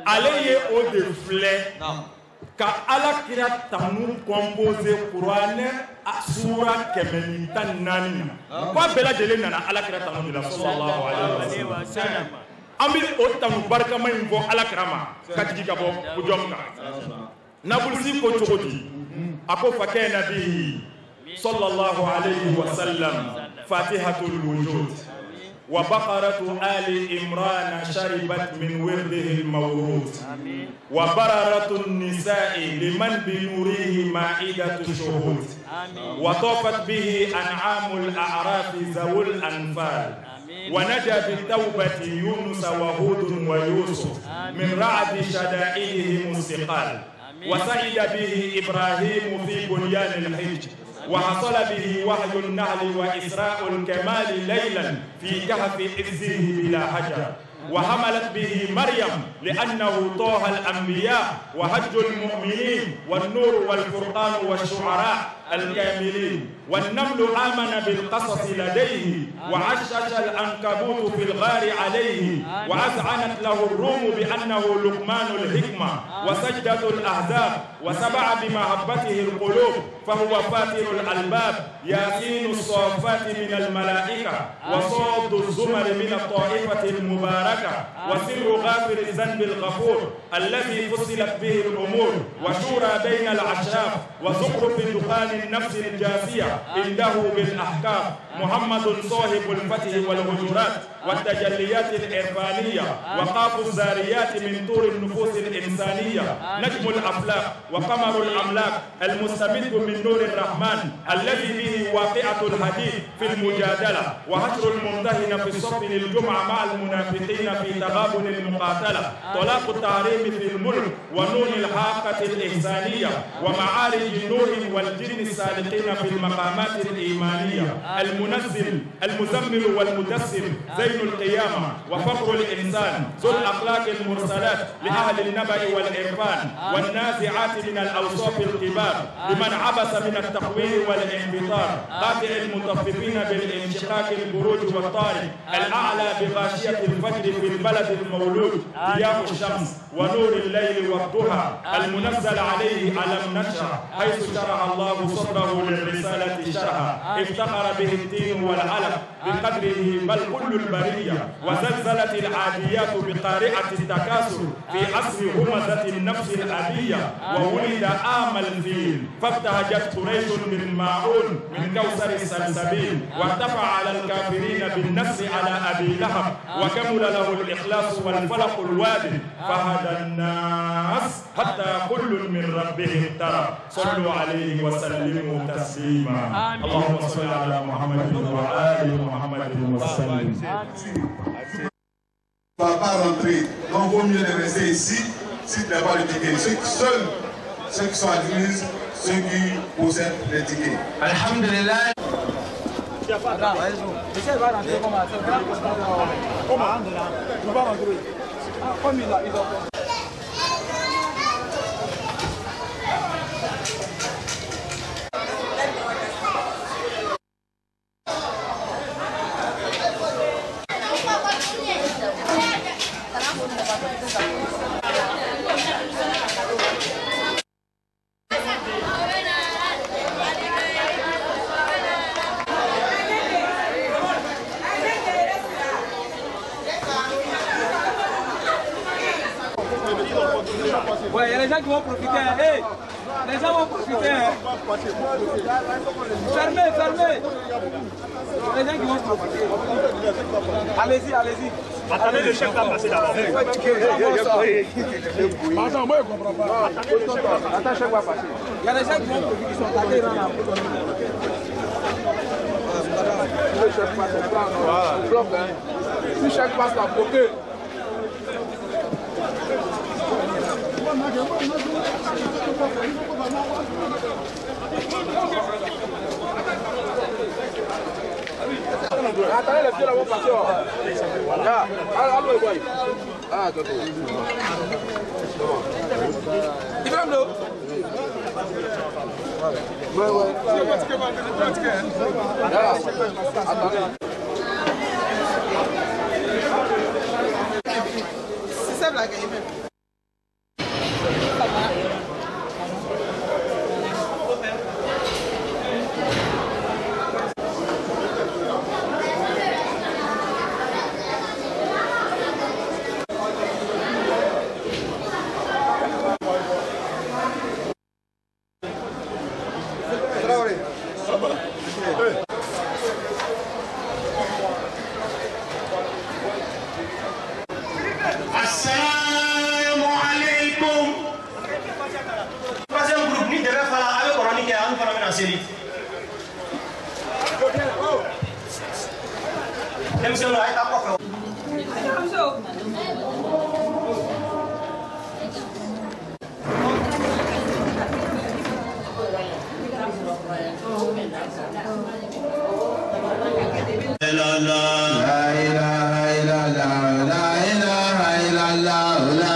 Ale ye o de filɛ ka alakira tanu composé kuranɛ sura 114 na. Ko a bɛɛ lajɛlen nana alakira tanu de la sallallahu alaihi wa sallam. An bɛ o tanu barikama in fɔ alakira ma ka jigin ka bɔ bujɔn kan. Nabulusi ko cogo di? A ko fa kana bihi sallallahu alaihi wa sallam fatihatul wujud wa baqaratu ali imran sharibat min wirdihi al-mawrud wa bararatu an-nisa'i liman bi nurihi ma'idatu shuhud wa tafat bihi an'amul a'rafi zawul anfal wa naja bi tawbati yunus wa hud wa yusuf min ra'di shada'ihi musiqal wa sa'ida bihi ibrahim fi bunyan al-hijr وحصل به وحي النهل وإسراء الكمال ليلا في كهف عزه بلا حجر وحملت به مريم لأنه طه الأنبياء وهج المؤمنين والنور والفرقان والشعراء الكاملين والنمل آمن بالقصص لديه وعشش العنكبوت في الغار عليه وأذعنت له الروم بأنه لقمان الحكمة وسجدة الأحزاب وسبع بمحبته القلوب فهو فاتر الألباب ياسين الصافات من الملائكة وصوت الزمر من الطائفة المباركة ذاك وسر غافر الذنب الغفور الذي فصلت به الأمور وشورى بين الأشراف وزخرف دخان النفس الجاسية عنده بالأحكام محمد صاحب الفتح والهجرات والتجليات الإرفانية وقاف الزاريات من طور النفوس الإنسانية نجم الأفلاك وقمر الأملاك المستمد من نور الرحمن الذي به واقعة الحديث في المجادلة وهجر الممتهن في الصف للجمعة مع المنافقين في تغابن المقاتلة طلاق التحريم في الملك ونون الحاقة الإحسانية ومعارج النور والجن السالقين في المقامات الإيمانية المزمل والمدثر زين القيامة وفخر الإنسان ذو الأخلاق المرسلات لأهل النبأ والإرفان والنازعات من الأوصاف الكبار لمن عبس من التقوير والانبطار قاطع المطففين بالانشقاق البروج والطارق الأعلى بغاشية الفجر في البلد المولود ضياء الشمس ونور الليل والضحى المنزل عليه ألم نشرح حيث شرح الله صدره للرسالة شرحا افتخر به الدين والعلم بقدره بل كل البرية وزلزلت العاديات بقارعة التكاثر في عصر همزة النفس الأبية وولد آم الفيل فابتهجت قريش بالماعون من كوثر السلسبيل وارتفع على الكافرين بالنصر على أبي لهب وكمل له الإخلاص والفلق الوادي فهدى الناس حتى كل من ربهم ترى صلوا عليه وسلموا تسليما اللهم صل على محمد وآل محمد وسلم. On ne va pas rentrer, donc il vaut mieux de rester ici, s'il n'y a pas de ticket. Seuls ceux qui sont à l'église, ceux qui possèdent les tickets. Alhamdulillah. Ouais, il y a les gens qui vont profiter. Hey, les gens vont profiter. Fermez, fermez. Les gens qui vont profiter. Allez-y, allez-y. Attendez le chef là passer d'abord. Attends, moi je comprends pas. Attends, chef va passer. Il y a les gens qui vont profiter, qui sont tagués dans la le chef passe, on bloque. Si chef passe la bloquer. Attendez, les pieds là vont passer. Ah, allô, boy. Ah, d'accord. Il va me ouais, ouais. Attendez. C'est ça, la game. La ilaha illallah, la ilaha illallah, la